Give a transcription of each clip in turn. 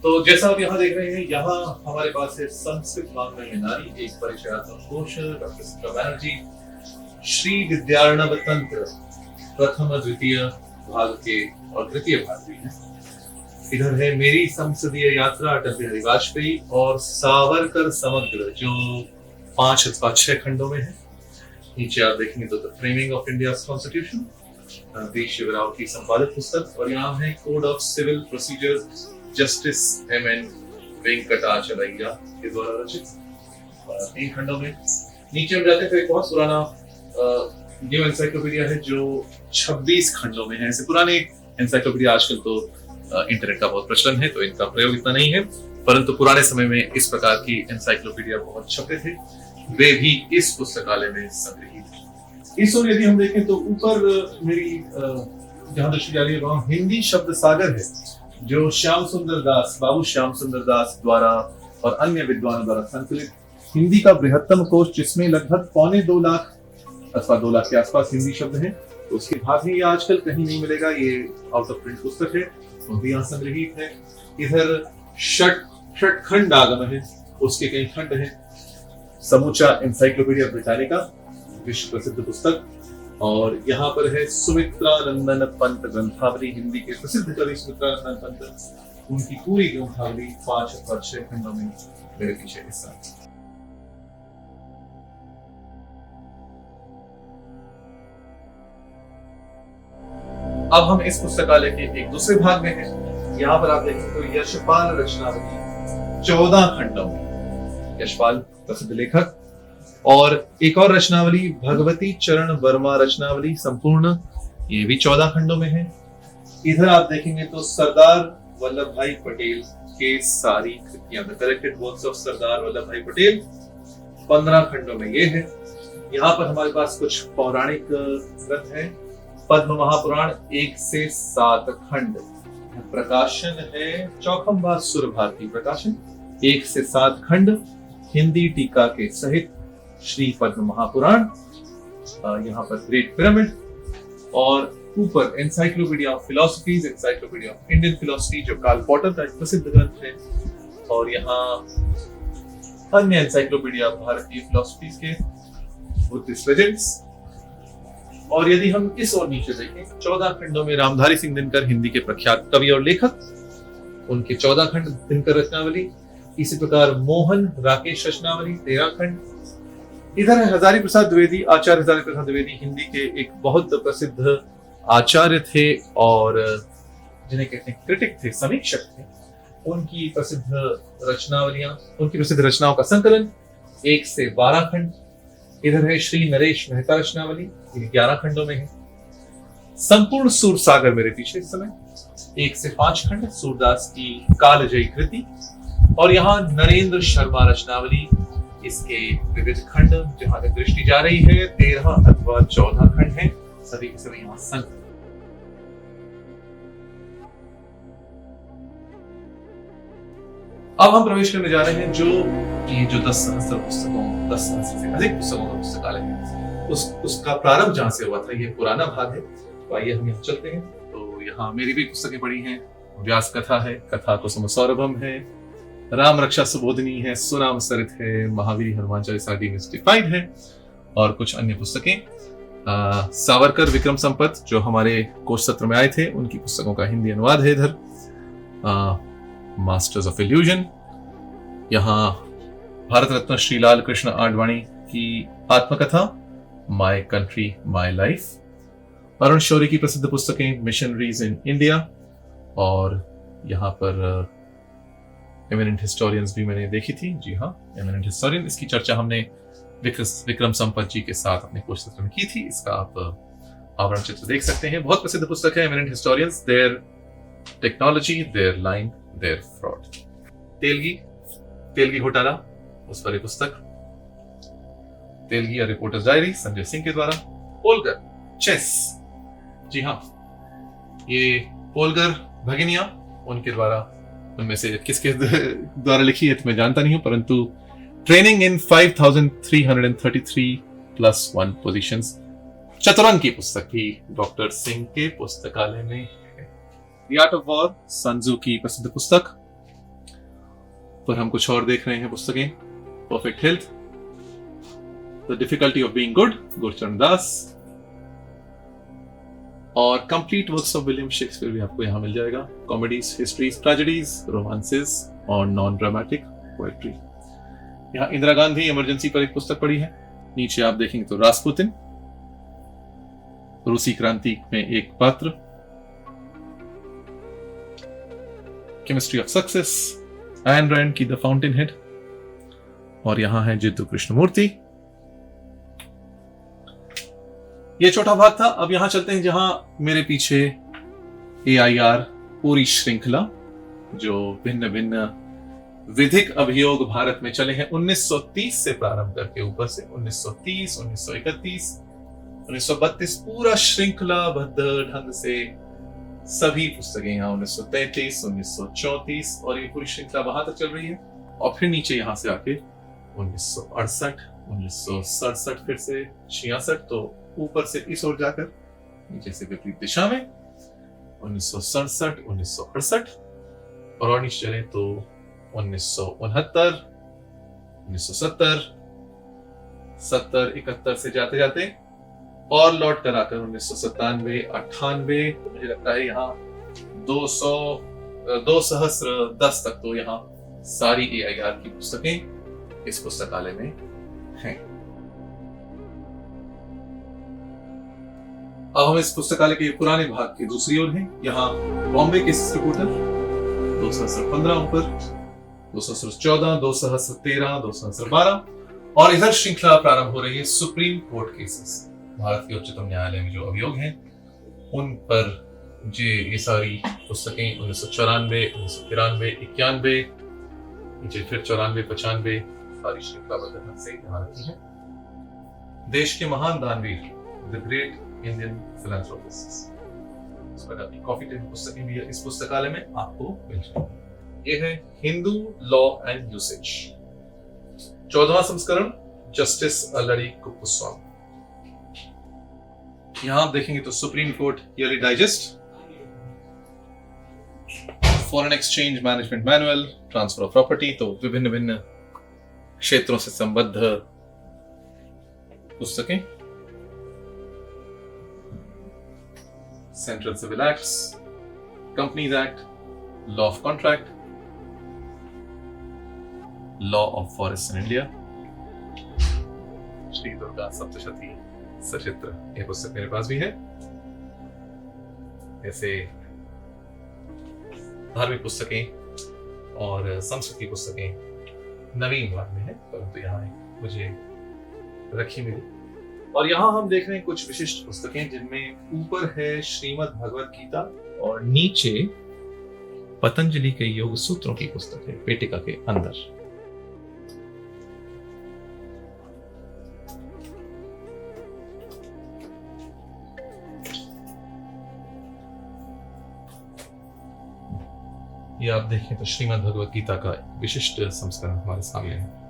तो जैसा आप यहाँ देख रहे हैं, यहाँ हमारे पास है संस्कृत वाङ्मय में नारी, एक परिचयात्मक कोश, डॉक्टर सीता बनर्जी, श्री विद्यार्णव तंत्र प्रथम द्वितीय भाग के और तृतीय भाग भी है। इधर है मेरी संसदीय यात्रा अटल बिहारी वाजपेयी और सावरकर समग्र, जो 5 अथवा 6 खंडों में है। नीचे आप देखेंगे तो the framing of India's constitution, V Shiva Rao की संपादित पुस्तक, और यहाँ है code of civil procedures justice M N. Venkatachaliah के द्वारा रचित 3 खंडों में। नीचे हम जाते हैं तो एक बहुत पुराना न्यू एनसाइक्लोपीडिया है जो 26 खंडों में है। ऐसे पुराने एनसाइक्लोपीडिया, आजकल तो इंटरनेट का बहुत प्रचलन है तो इनका प्रयोग इतना नहीं है, परंतु पुराने समय में इस प्रकार की एनसाइक्लोपीडिया बहुत छपते थे, वे भी इस पुस्तकालय में संग्रहित। इस ओर यदि हम देखें तो ऊपर मेरी जहां दृष्टि जा रही है वहां हिंदी शब्द सागर है, जो श्याम सुंदर दास, बाबू श्याम सुंदर दास द्वारा और अन्य विद्वानों द्वारा संकलित हिंदी का बृहत्तम कोश, जिसमें लगभग 2.25 लाख अथवा 2 लाख के आसपास हिंदी शब्द हैं। तो उसके भाग में ये आजकल कहीं नहीं मिलेगा, ये आउट ऑफ प्रिंट पुस्तक है, वो भी यहाँ संग्रहित है। इधर षटखंड आगम है, उसके कई खंड हैं। समूचा एनसाइक्लोपीडिया ब्रिटानिका, विश्व प्रसिद्ध पुस्तक, और यहाँ पर है सुमित्रानंदन पंत ग्रंथावली, हिंदी के प्रसिद्ध कवि सुमित्रानंदन पंत, उनकी पूरी ग्रंथावली 5 अथवा 6 खंडों में मेरे पीछे हिस्सा। अब हम इस पुस्तकालय के एक दूसरे भाग में हैं। यहाँ पर आप देखें तो यशपाल रचनावली 14 खंडों में, यशपाल प्रसिद्ध लेखक, और एक और रचनावली भगवती चरण वर्मा रचनावली संपूर्ण, ये भी 14 खंडों में है। इधर आप देखेंगे तो सरदार वल्लभ भाई पटेल के सारी कृतियां, the collected works of Sardar Vallabh भाई पटेल 15 खंडों में ये है। यहाँ पर हमारे पास कुछ पौराणिक ग्रंथ है। पद्म महापुराण 1 से 7 खंड, प्रकाशन है चौखंबा सुर भारती प्रकाशन, 1 से 7 खंड हिंदी टीका के सहित श्री पद्म महापुराण, यहाँ पर ग्रेट पिरामिड, और ऊपर encyclopedia of philosophies, encyclopedia of Indian philosophy, जो कार्ल पॉटर का एक प्रसिद्ध ग्रंथ है, और यहाँ अन्य एनसाइक्लोपीडिया भारतीय फिलोसफीज के, बुद्धिस्ट लेजेंड्स। और यदि हम इस और नीचे देखें, 14 खंडों में रामधारी सिंह दिनकर, हिंदी के प्रख्यात कवि और लेखक, उनके 14 खंड दिनकर रचनावली। इसी प्रकार मोहन राकेश रचनावली 13 खंड। इधर है हजारी प्रसाद द्विवेदी, आचार्य हजारी प्रसाद द्विवेदी हिंदी के एक बहुत प्रसिद्ध आचार्य थे और जिन्हें कहते हैं क्रिटिक थे, समीक्षक थे। उनकी प्रसिद्ध रचनावलियां, उनकी प्रसिद्ध रचनाओं का संकलन 1 से 12 खंड। इधर है श्री नरेश मेहता रचनावली, 11 खंडों में है। संपूर्ण सूरसागर मेरे पीछे इस समय 1 से 5 खंड, सूरदास की कालजयी कृति। और यहाँ नरेंद्र शर्मा रचनावली, इसके विविध खंड, जहां तक दृष्टि जा रही है 13 अथवा 14 खंड हैं, सभी के सभी यहाँ संग। अब हम प्रवेश करने जा रहे हैं जो 10 सहस्त्र पुस्तकों, 10 सहस्त्र से अधिक पुस्तकों का पुस्तकालय है, उसका प्रारंभ जहां से हुआ था, ये पुराना भाग है। तो आइए हम यहाँ चलते हैं। तो यहाँ मेरी भी पुस्तकें पढ़ी हैं, व्यास कथा है, कथा कुसुम सौरभम है, राम रक्षा सुबोधिनी है, सुनाम सरित है, महावीर हनुमान चालीसा डिमिस्टिफाइड है, और कुछ अन्य पुस्तकें। सावरकर विक्रम संपत जो हमारे कोश सत्र में आए थे, उनकी पुस्तकों का हिंदी अनुवाद है इधर। मास्टर्स ऑफ इल्यूजन, यहाँ भारत रत्न श्री लाल कृष्ण आडवाणी की आत्मकथा my country my life, Arun Shourie की प्रसिद्ध पुस्तकें मिशनरीज इन इंडिया, और यहाँ पर एमिनेंट हिस्टोरियंस भी मैंने देखी थी। जी हाँ, एमिनेंट हिस्टोरियन, इसकी चर्चा हमने विक्रम संपत जी के साथ अपने कोश सत्र में की थी। इसका आप आवरण चित्र देख सकते हैं। बहुत प्रसिद्ध पुस्तक है eminent historians, their technology, their line, their fraud. Telgi घोटाला, उस पर एक पुस्तक, तेलगी रिपोर्टर्स डायरी संजय सिंह के द्वारा। पोलगर चेस, जी हाँ, ये पोलगर भगिनिया उनके द्वारा, उनमें से किसके द्वारा लिखी है तो मैं जानता नहीं हूं, परंतु ट्रेनिंग इन 5333+1 पोजीशंस, चतुरंग की पुस्तक भी डॉक्टर सिंह के पुस्तकालय में है। द आर्ट ऑफ वॉर, सन त्जू की प्रसिद्ध पुस्तक, पर हम कुछ और देख रहे हैं पुस्तकें। Perfect health, the difficulty of being good, Gurcharan Das, और complete works of William Shakespeare भी आपको यहां मिल जाएगा। कॉमेडीज, हिस्ट्रीज, ट्रेजेडीज, रोमांसेस और नॉन ड्रामेटिक पोएट्री। यहाँ इंदिरा गांधी इमरजेंसी पर एक पुस्तक पड़ी है। नीचे आप देखेंगे तो रासपुतिन, रूसी क्रांति में एक पात्र, chemistry of success, Ayn Rand की द फाउंटेन हेड, और यहां है जिद्दू कृष्णमूर्ति। ये छोटा भाग था। अब यहां चलते हैं जहां मेरे पीछे AIR पूरी श्रृंखला, जो भिन्न भिन्न विधिक अभियोग भारत में चले हैं 1930 से प्रारंभ करके ऊपर से 1930, 1931, 1932, पूरा श्रृंखलाबद्ध ढंग से सभी पुस्तकें यहाँ 1933, 1934, और ये पूरी श्रृंखला वहां तक चल रही है। और फिर नीचे यहां से आके 1968, 1967, फिर से 66, तो ऊपर से इस ओर जाकर नीचे से विपरीत दिशा में 1967, 1968, और नीचे चले तो 1969, 1970, 70, 71 से जाते जाते और लौट कर आकर 1997, 98, तो मुझे लगता है यहाँ 2010 तक तो यहाँ सारी AIR की पुस्तकें इस पुस्तकालय में हैं। अब हम इस पुस्तकालय के पुराने भाग की दूसरी ओर हैं। यहाँ बॉम्बे केसेस रिपोर्टर 2015 ऊपर, 2014, 2013, 2012, और इधर श्रृंखला प्रारंभ हो रही है सुप्रीम कोर्ट केसेस। भारत के उच्चतम न्यायालय में जो अभियोग हैं उन पर ये सारी पुस्तकें 1994, 1993, 91, नीचे फिर 94, 95 सारी श्रृंखलाबद्ध से यहाँ रखी है। देश के महान दानवीर, द ग्रेट इंडियन फिलैंथ्रोपिस्ट्स, इस प्रकार की कॉफी टेबल पुस्तकें भी इस पुस्तकालय में आपको मिल जाएंगी। ये है हिंदू लॉ एंड यूसेज, 14वां संस्करण, जस्टिस अल्लड़ी कुप्पुस्वामी। यहां आप देखेंगे तो supreme court yearly digest, foreign exchange management manual, transfer of property, तो विभिन्न भिन्न क्षेत्रों से संबद्ध पुस्तकें। Central civil acts, companies act, law of contract, law of forest in India, Shri Durga Saptashati सचित्र, ये पुस्तक मेरे पास भी है। ऐसे धार्मिक पुस्तकें और संस्कृत की पुस्तकें नवीन भाग में है, परंतु यहाँ मुझे रखी मिली। और यहाँ हम देख रहे हैं कुछ विशिष्ट पुस्तकें जिनमें ऊपर है श्रीमद् भगवद गीता और नीचे पतंजलि के योग सूत्रों की पुस्तक है पेटिका के अंदर। ये आप देखें तो श्रीमद् भगवद गीता का विशिष्ट संस्करण हमारे सामने है।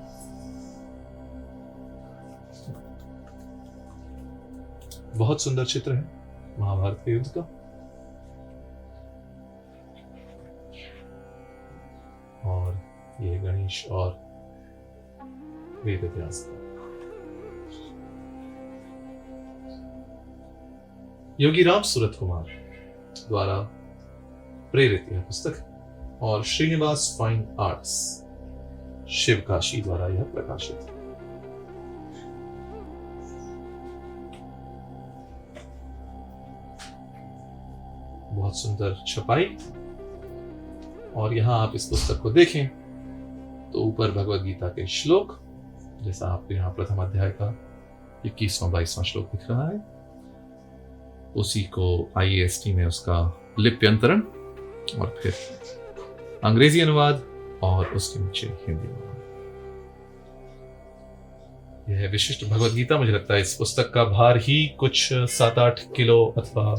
बहुत सुंदर चित्र है महाभारत के युद्ध का। और ये गणेश और वेद व्यास का। योगी राम सूरत कुमार द्वारा प्रेरित यह पुस्तक और श्रीनिवास फाइन आर्ट्स शिवकाशी द्वारा यह प्रकाशित है। बहुत सुंदर छपाई। और यहां आप इस पुस्तक को देखें तो ऊपर भगवद गीता के श्लोक, जैसा आपको यहां प्रथम अध्याय का 21वां 22वां श्लोक दिख रहा है, उसी को IAST में उसका लिप्यंतरण और फिर अंग्रेजी अनुवाद और उसके नीचे हिंदी अनुवाद। यह विशिष्ट भगवद गीता, मुझे लगता है इस पुस्तक का भार ही कुछ 7-8 किलो अथवा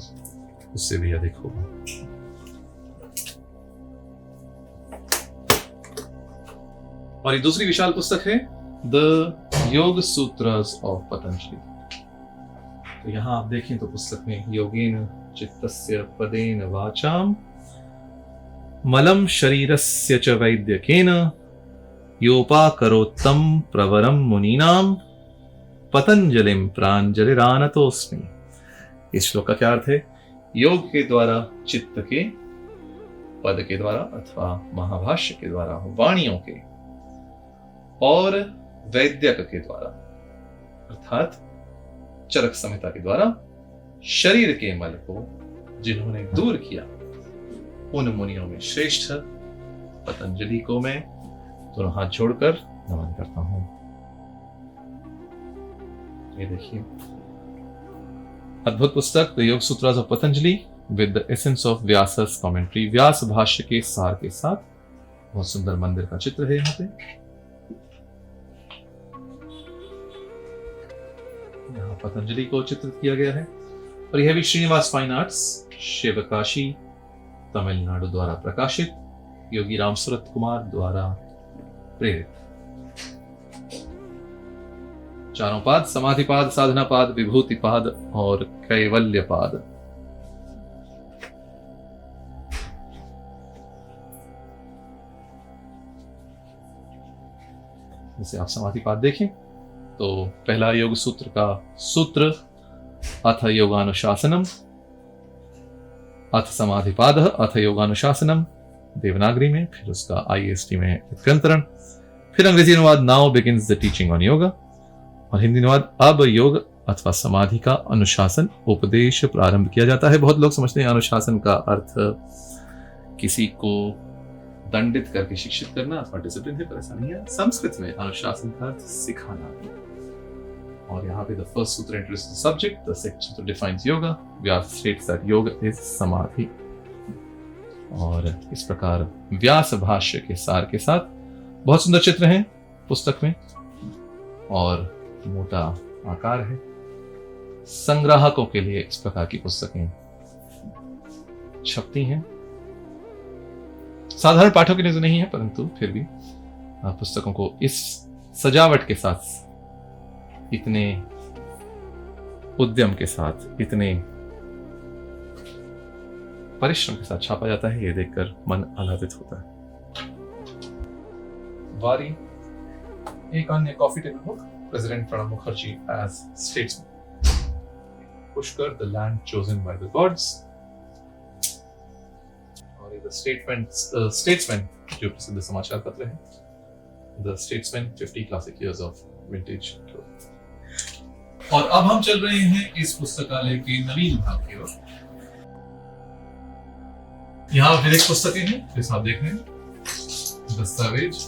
उससे भी अधिक होगा। और ये दूसरी विशाल पुस्तक है द योग सूत्रस ऑफ पतंजलि। तो यहां आप देखें तो पुस्तक में योगेन चित्तस्य पदेन वाचाम मलम शरीरस्य च वैद्यकेन योपाकरोत्तम प्रवरम मुनीनाम पतंजलिम प्रांजलिरानतोस्मि। इस श्लोक का क्या अर्थ है? योग के द्वारा, चित्त के, पद के द्वारा अथवा महाभाष्य के द्वारा, वाणियों के और वैद्यक के द्वारा अर्थात चरक संहिता के द्वारा शरीर के मल को जिन्होंने दूर किया, उन मुनियों में श्रेष्ठ पतंजलि को मैं दोनों हाथ जोड़कर नमन करता हूं। ये देखिए अद्भुत पुस्तक the Yoga Sutras of Patanjali with the essence of Vyasa's commentary. Vyasa भाष्य के सार के साथ बहुत सुंदर मंदिर का चित्र है यहाँ पे। यहाँ पतंजलि को चित्रित किया गया है और यह भी श्रीनिवास फाइन आर्ट्स शिवकाशी तमिलनाडु द्वारा प्रकाशित, योगी राम सूरत कुमार द्वारा प्रेरित। चारों पाद, समाधि पाद, साधना पाद, विभूति पाद और कैवल्य पाद। जैसे आप समाधि पाद देखें तो पहला योग सूत्र का सूत्र अथ योगानुशासनम, अथ समाधि पाद, अथ योगानुशासनम देवनागरी में, फिर उसका IST में लिप्यंतरण, फिर अंग्रेजी अनुवाद now begins the teaching on yoga, और हिंदी अनुवाद अब योग अथवा समाधि का अनुशासन उपदेश प्रारंभ किया जाता है। बहुत लोग समझते हैं अनुशासन का अर्थ किसी को दंडित करके शिक्षित करना अथवा डिसिप्लिन है, पर ऐसा नहीं है। संस्कृत में अनुशासन का अर्थ सिखाना है। और यहाँ पे the first sutra introduces the subject, the second sutra defines yoga, Vyasa states that yoga is samadhi. और इस प्रकार व्यास भाष्य के सार के साथ बहुत सुंदर चित्र हैं पुस्तक में और मोटा आकार है। संग्राहकों के लिए इस प्रकार की पुस्तकें छपती हैं। साधारण पाठकों के लिए तो नहीं है, परंतु फिर भी पुस्तकों को इस सजावट के साथ, इतने उद्यम के साथ, इतने परिश्रम के साथ छापा जाता है, यह देखकर मन आह्लादित होता है। वारी, एक अन्य coffee table book, president Pranab Mukherjee as statesman, Pushkar the land chosen by the gods, और ये द स्टेट्समैन जो प्रसिद्ध समाचार पत्र है, the statesman 50 classic years of vintage. और अब हम चल रहे हैं इस पुस्तकालय के नवीन भाग की ओर। यहाँ विधिक पुस्तकें हैं जैसा आप देख रहे हैं, दस्तावेज,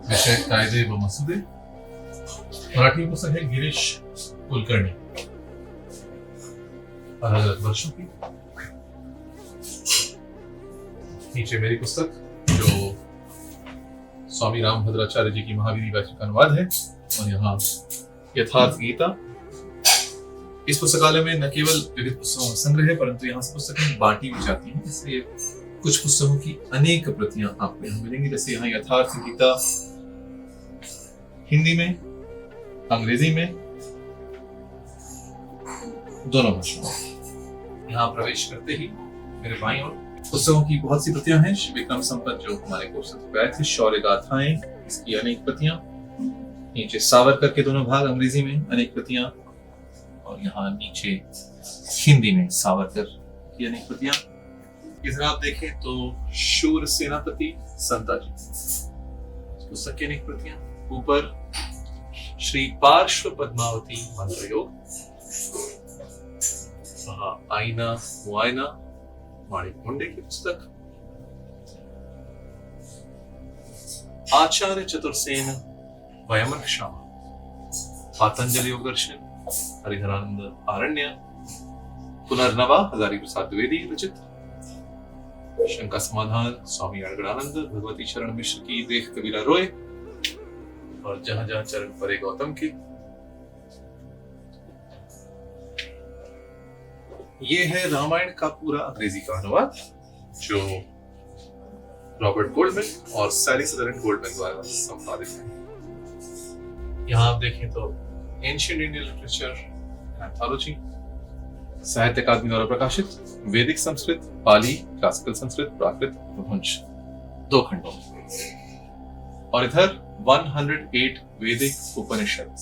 विषय, कायदे व मसूदे। मराठी पुस्तक है गिरीश कुलकर्णी, अलग अलग वर्षों की। नीचे मेरी पुस्तक जो स्वामी रामभद्राचार्य जी की महावीरी वाचक का अनुवाद है, और यहाँ यथार्थ गीता। इस पुस्तकालय में न केवल विविध पुस्तकों का संग्रह है, परंतु यहाँ से पुस्तकें बांटी भी जाती हैं, इसलिए कुछ पुस्तकों की अनेक प्रतियां आपको यहाँ मिलेंगी। जैसे यहाँ यथार्थ गीता हिंदी में, अंग्रेजी में, दोनों भाषाओं में। यहाँ प्रवेश करते ही मेरे बाईं ओर पुस्तकों की बहुत सी प्रतियां हैं। विक्रम संपत जो हमारे कोर्स में थे, शौर्य गाथाएं, इसकी अनेक प्रतियां। नीचे सावरकर के दोनों भाग अंग्रेजी में अनेक प्रतियां, और यहाँ नीचे हिंदी में सावरकर की अनेक प्रतियां। इधर आप देखें तो शूर सेनापति संताजी पुस्तक की अनेक प्रतियां। ऊपर श्री पार्श्व पद्मावती मंत्र योग, आईना मुआयना माणिक मुंडे की पुस्तक। आचार्य चतुर्सेन वयमन क्षमा, पातंजलि योग दर्शन, हरिधरानंद आरण्य, पुनर्नवा हजारी प्रसाद द्विवेदी रचित। शंका समाधान स्वामी अड़गड़ानंद, भगवती शरण मिश्र की देख कबीरा रोय, और जहां जहां चरण परे गौतम की। ये है रामायण का पूरा अंग्रेजी का अनुवाद जो रॉबर्ट गोल्डमैन और सैली सदरलैंड गोल्डमैन द्वारा संपादित है। यहाँ आप देखें तो एंशिएंट इंडियन लिटरेचर एंथोलॉजी, साहित्य अकादमी द्वारा प्रकाशित, वैदिक संस्कृत, पाली, क्लासिकल संस्कृत, प्राकृत, रघुवंश, 2 खंडों में। और इधर 108 वैदिक उपनिषद,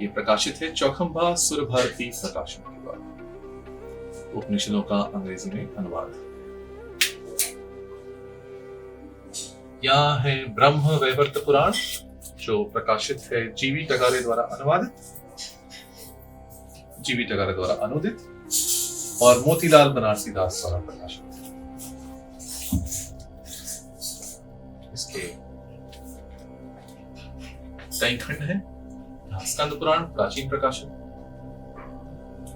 ये प्रकाशित है चौखंबा सुर भारती प्रकाशन के द्वारा। उपनिषदों का अंग्रेजी में अनुवाद। यहाँ है ब्रह्म वैवर्त पुराण, जो प्रकाशित है जीवी टगारे द्वारा अनुवादित, जीवी टगारे द्वारा अनुदित और मोतीलाल बनारसी दास द्वारा प्रकाशित। इसके 3 खंड है। स्कंद पुराण प्राचीन प्रकाशन,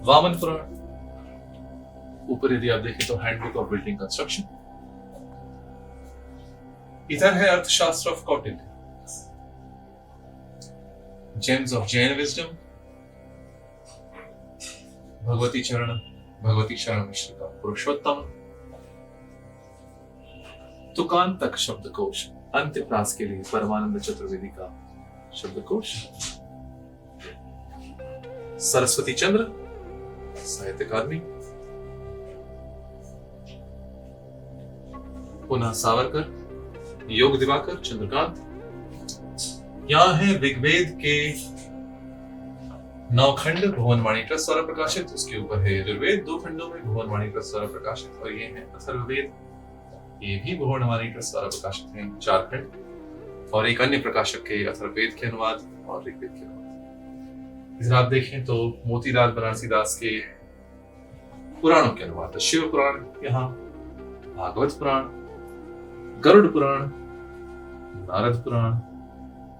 वामन पुराण, ऊपर यदि आप देखें तो हैंडबुक ऑफ बिल्डिंग कंस्ट्रक्शन, इधर है अर्थशास्त्र of Kautilya, James of Jain wisdom, Bhagwati शरण मिश्र का पुरुषोत्तम, तुकान तक शब्दकोश, अंत्यप्रास के लिए परमानंद चतुर्वेदी का शब्दकोश, सरस्वती चंद्र साहित्य अकादमी, पुनः सावरकर, योग दिवाकर, चंद्रकांत। यहां है ऋग्वेद के 9 खंड भुवनवाणी ट्रस्ट द्वारा प्रकाशित, उसके ऊपर है यजुर्वेद 2 खंडों में भुवनवाणी ट्रस्ट द्वारा प्रकाशित, और ये है अथर्ववेद, ये भी भुवनवाणी ट्रस्ट द्वारा प्रकाशित है 4 खंड, और एक अन्य प्रकाशक के अथर्ववेद के अनुवाद और ऋग्वेद के अनुवाद। इधर आप देखें तो मोतीलाल बनारसी दास के पुराणों के अनुवाद, शिव पुराण, यहाँ भागवत पुराण, गरुड़ पुराण, नारद पुराण,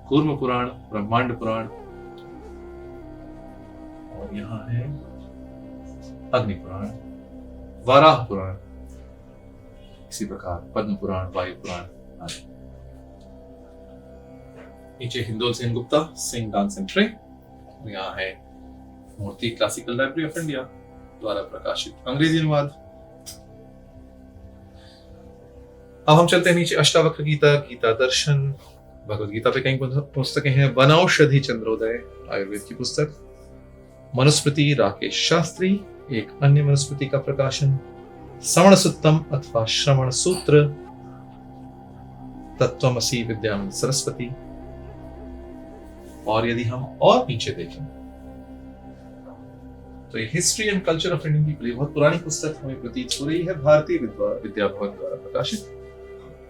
कूर्म पुराण, ब्रह्मांड पुराण, और यहाँ है अग्नि पुराण, वाराह पुराण, इसी प्रकार पद्म पुराण, वायु पुराण आदि। नीचे Hindol Sengupta, sing dance and pray, यहाँ है Murty classical library of India द्वारा प्रकाशित अंग्रेजी अनुवाद। अब हम चलते हैं नीचे, अष्टावक्र गीता, गीता दर्शन, भगवद गीता पे कई पुस्तकें हैं, वनौषधि चंद्रोदय आयुर्वेद की पुस्तक, मनुस्मृति राकेश शास्त्री, एक अन्य मनुस्मृति का प्रकाशन, श्रवण सुत्तम अथवा श्रवण सूत्र, तत्वमसी विद्यानंद सरस्वती। और यदि हम और नीचे देखें तो ये history and culture of Indian people, बहुत पुरानी पुस्तक हमें प्रतीत हो रही है, भारतीय विद्या भवन द्वारा प्रकाशित।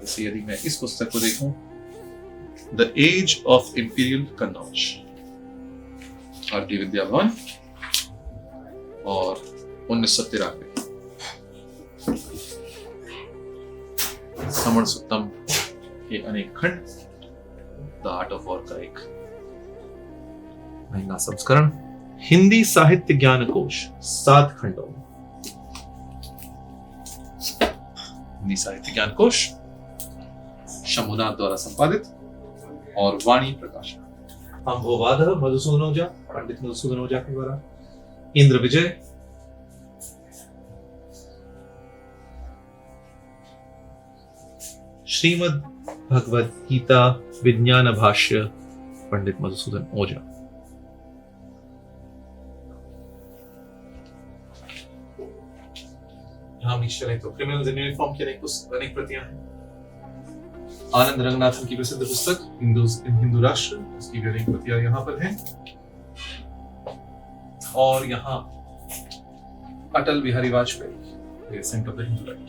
जैसे यदि मैं इस पुस्तक को देखूं, the age of imperial Kannauj, Bharatiya Vidya भवन, और 1993, श्रवण सुत्तम के अनेक खंड, द आर्ट ऑफ वॉर का एक महंगा संस्करण, हिंदी साहित्य ज्ञान कोश 7 खंडों में, हिंदी साहित्य ज्ञान कोश शंभुनाथ द्वारा संपादित, और वाणी प्रकाशन। हम भोवाद मधुसूदन ओझा, पंडित मधुसूदन ओझा के द्वारा, इंद्र विजय, श्रीमद् भगवद गीता विज्ञान भाष्य, पंडित मधुसूदन ओझा। हम नीचे चले तो क्रिमिनल्स इन यूनिफॉर्म की अनेक प्रतियां हैं। आनंद रंगनाथन की प्रसिद्ध पुस्तक हिंदू राष्ट्र, उसकी भी अनेक प्रतियां यहाँ पर हैं। और यहाँ Atal Bihari Vajpayee, saint of the Hindu right.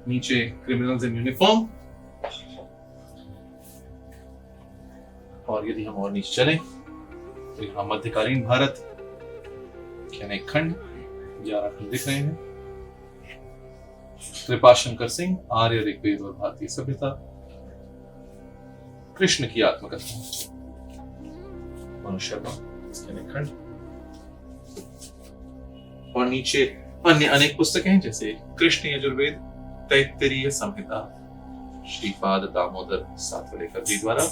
नीचे क्रिमिनल्स इन यूनिफॉर्म, और यदि हम और नीचे चलें तो यहाँ मध्यकालीन भारत के अनेक खंड, 11 खंड दिख रहे हैं। कृपाशंकर सिंह, आर्य ऋग्वेद और भारतीय सभ्यता, कृष्ण की आत्मकथा, मनुष्य शर्मा, इसके अनेक खंड, और नीचे अन्य अनेक पुस्तकें जैसे कृष्ण यजुर्वेद, तैत्तिरीय संहिता, श्रीपाद दामोदर सातवलेकर जी द्वारा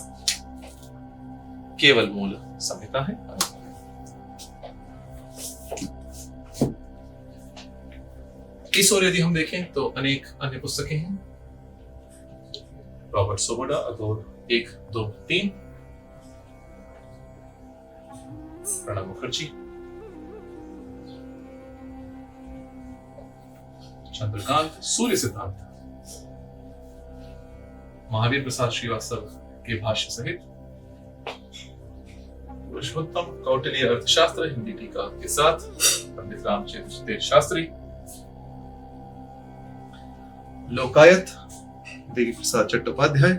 केवल मूल संहिता है। इस ओर यदि हम देखें तो अनेक अन्य पुस्तकें हैं। रॉबर्ट सोबोडा, अघोर 1, 2, 3, प्रणब मुखर्जी, चंद्रकांत सूर्य सिद्धांत, महावीर प्रसाद श्रीवास्तव के भाष्य सहित पुरुषोत्तम कौटिल्य अर्थशास्त्र हिंदी टीका के साथ पंडित रामचंद्र तेज शास्त्री, लोकायत देवी प्रसाद चट्टोपाध्याय,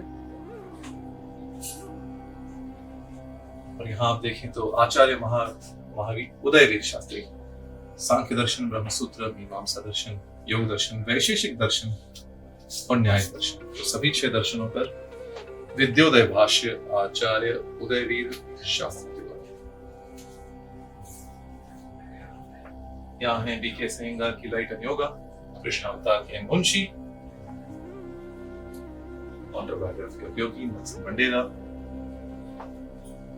और यहाँ आप देखें तो आचार्य महावीर उदयवीर शास्त्री, सांख्य दर्शन, ब्रह्मसूत्र, मीमांसा दर्शन, योग दर्शन, वैशेषिक दर्शन और न्याय दर्शन, तो सभी 6 दर्शनों पर विद्योदय भाष्य आचार्य उदयवीर शास्त्री के द्वारा। यहाँ है बीके सेंगार की लाइट एंड योगा, कृष्ण अवतार के Munshi, autobiography of Yogi Nelson Mandela,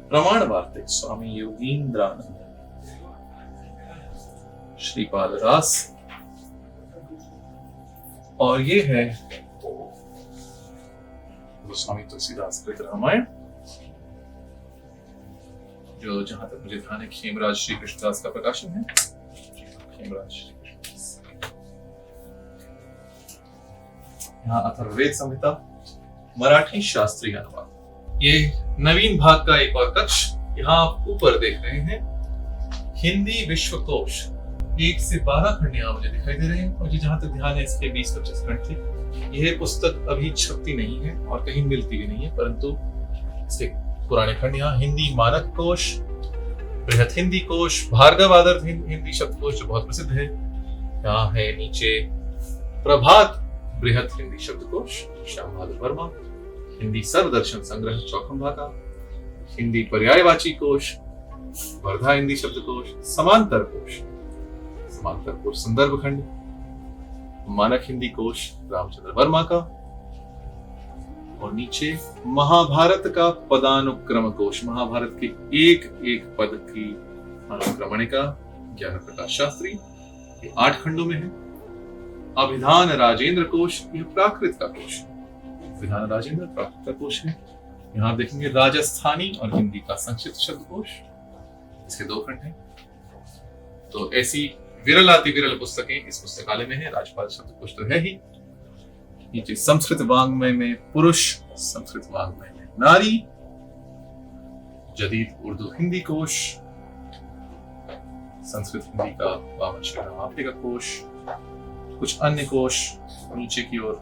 प्रमाण वार्तिक स्वामी योगींद्रानंद, श्रीपाद दास, और ये है गोस्वामी तुलसीदास कृत रामायण, जो जहां तक मुझे ध्यान है खेमराज श्री कृष्णदास का प्रकाशन है। खेमराज श्री कृष्णदास। यहाँ अथर्ववेद संहिता मराठी शास्त्रीय अनुवाद। ये नवीन भाग का एक और कक्ष, यहाँ आप ऊपर देख रहे हैं हिंदी विश्वकोश, 1 से 12 खंड यहाँ मुझे दिखाई दे रहे हैं। मुझे जहां तक ध्यान है इसके 20-25 खंड थे। यह पुस्तक अभी छपती नहीं है और कहीं मिलती भी नहीं है, परंतु इसके पुराने खंड यहाँ हिंदी मानक कोश, बृहत हिंदी कोश, भार्गव आदर्श हिंदी शब्दकोश जो बहुत प्रसिद्ध है। यहाँ है नीचे प्रभात बृहत हिंदी शब्दकोश श्याम बहादुर वर्मा, हिंदी सर्वदर्शन संग्रह चौखम भागा, हिंदी पर्यायवाची कोश वर्धा हिंदी शब्दकोश, समांतर कोश संदर्भ खंड, मानक हिंदी कोश रामचंद्र वर्मा का, और नीचे महाभारत का पदानुक्रम कोश, महाभारत के एक एक पद की अनुक्रमणिका ज्ञान प्रकाश शास्त्री, ये 8 खंडों में है। अभिधान राजेंद्र कोश, यह प्राकृत का कोश, अभिधान राजेंद्र प्राकृत का कोश है। यहाँ देखेंगे राजस्थानी और हिंदी का संक्षिप्त शब्दकोश, इसके 2 खंड हैं। तो ऐसी विरल अति विरल पुस्तकें इस पुस्तकालय में है। राजपाल शब्दकोश तो है ही। नीचे संस्कृत वाङ्मय में पुरुष, संस्कृत वाङ्मय में नारी, जदीद उर्दू हिंदी कोश, संस्कृत हिंदी का वामन श्रीराम आपटे का कोश, कुछ अन्य कोश नीचे की ओर।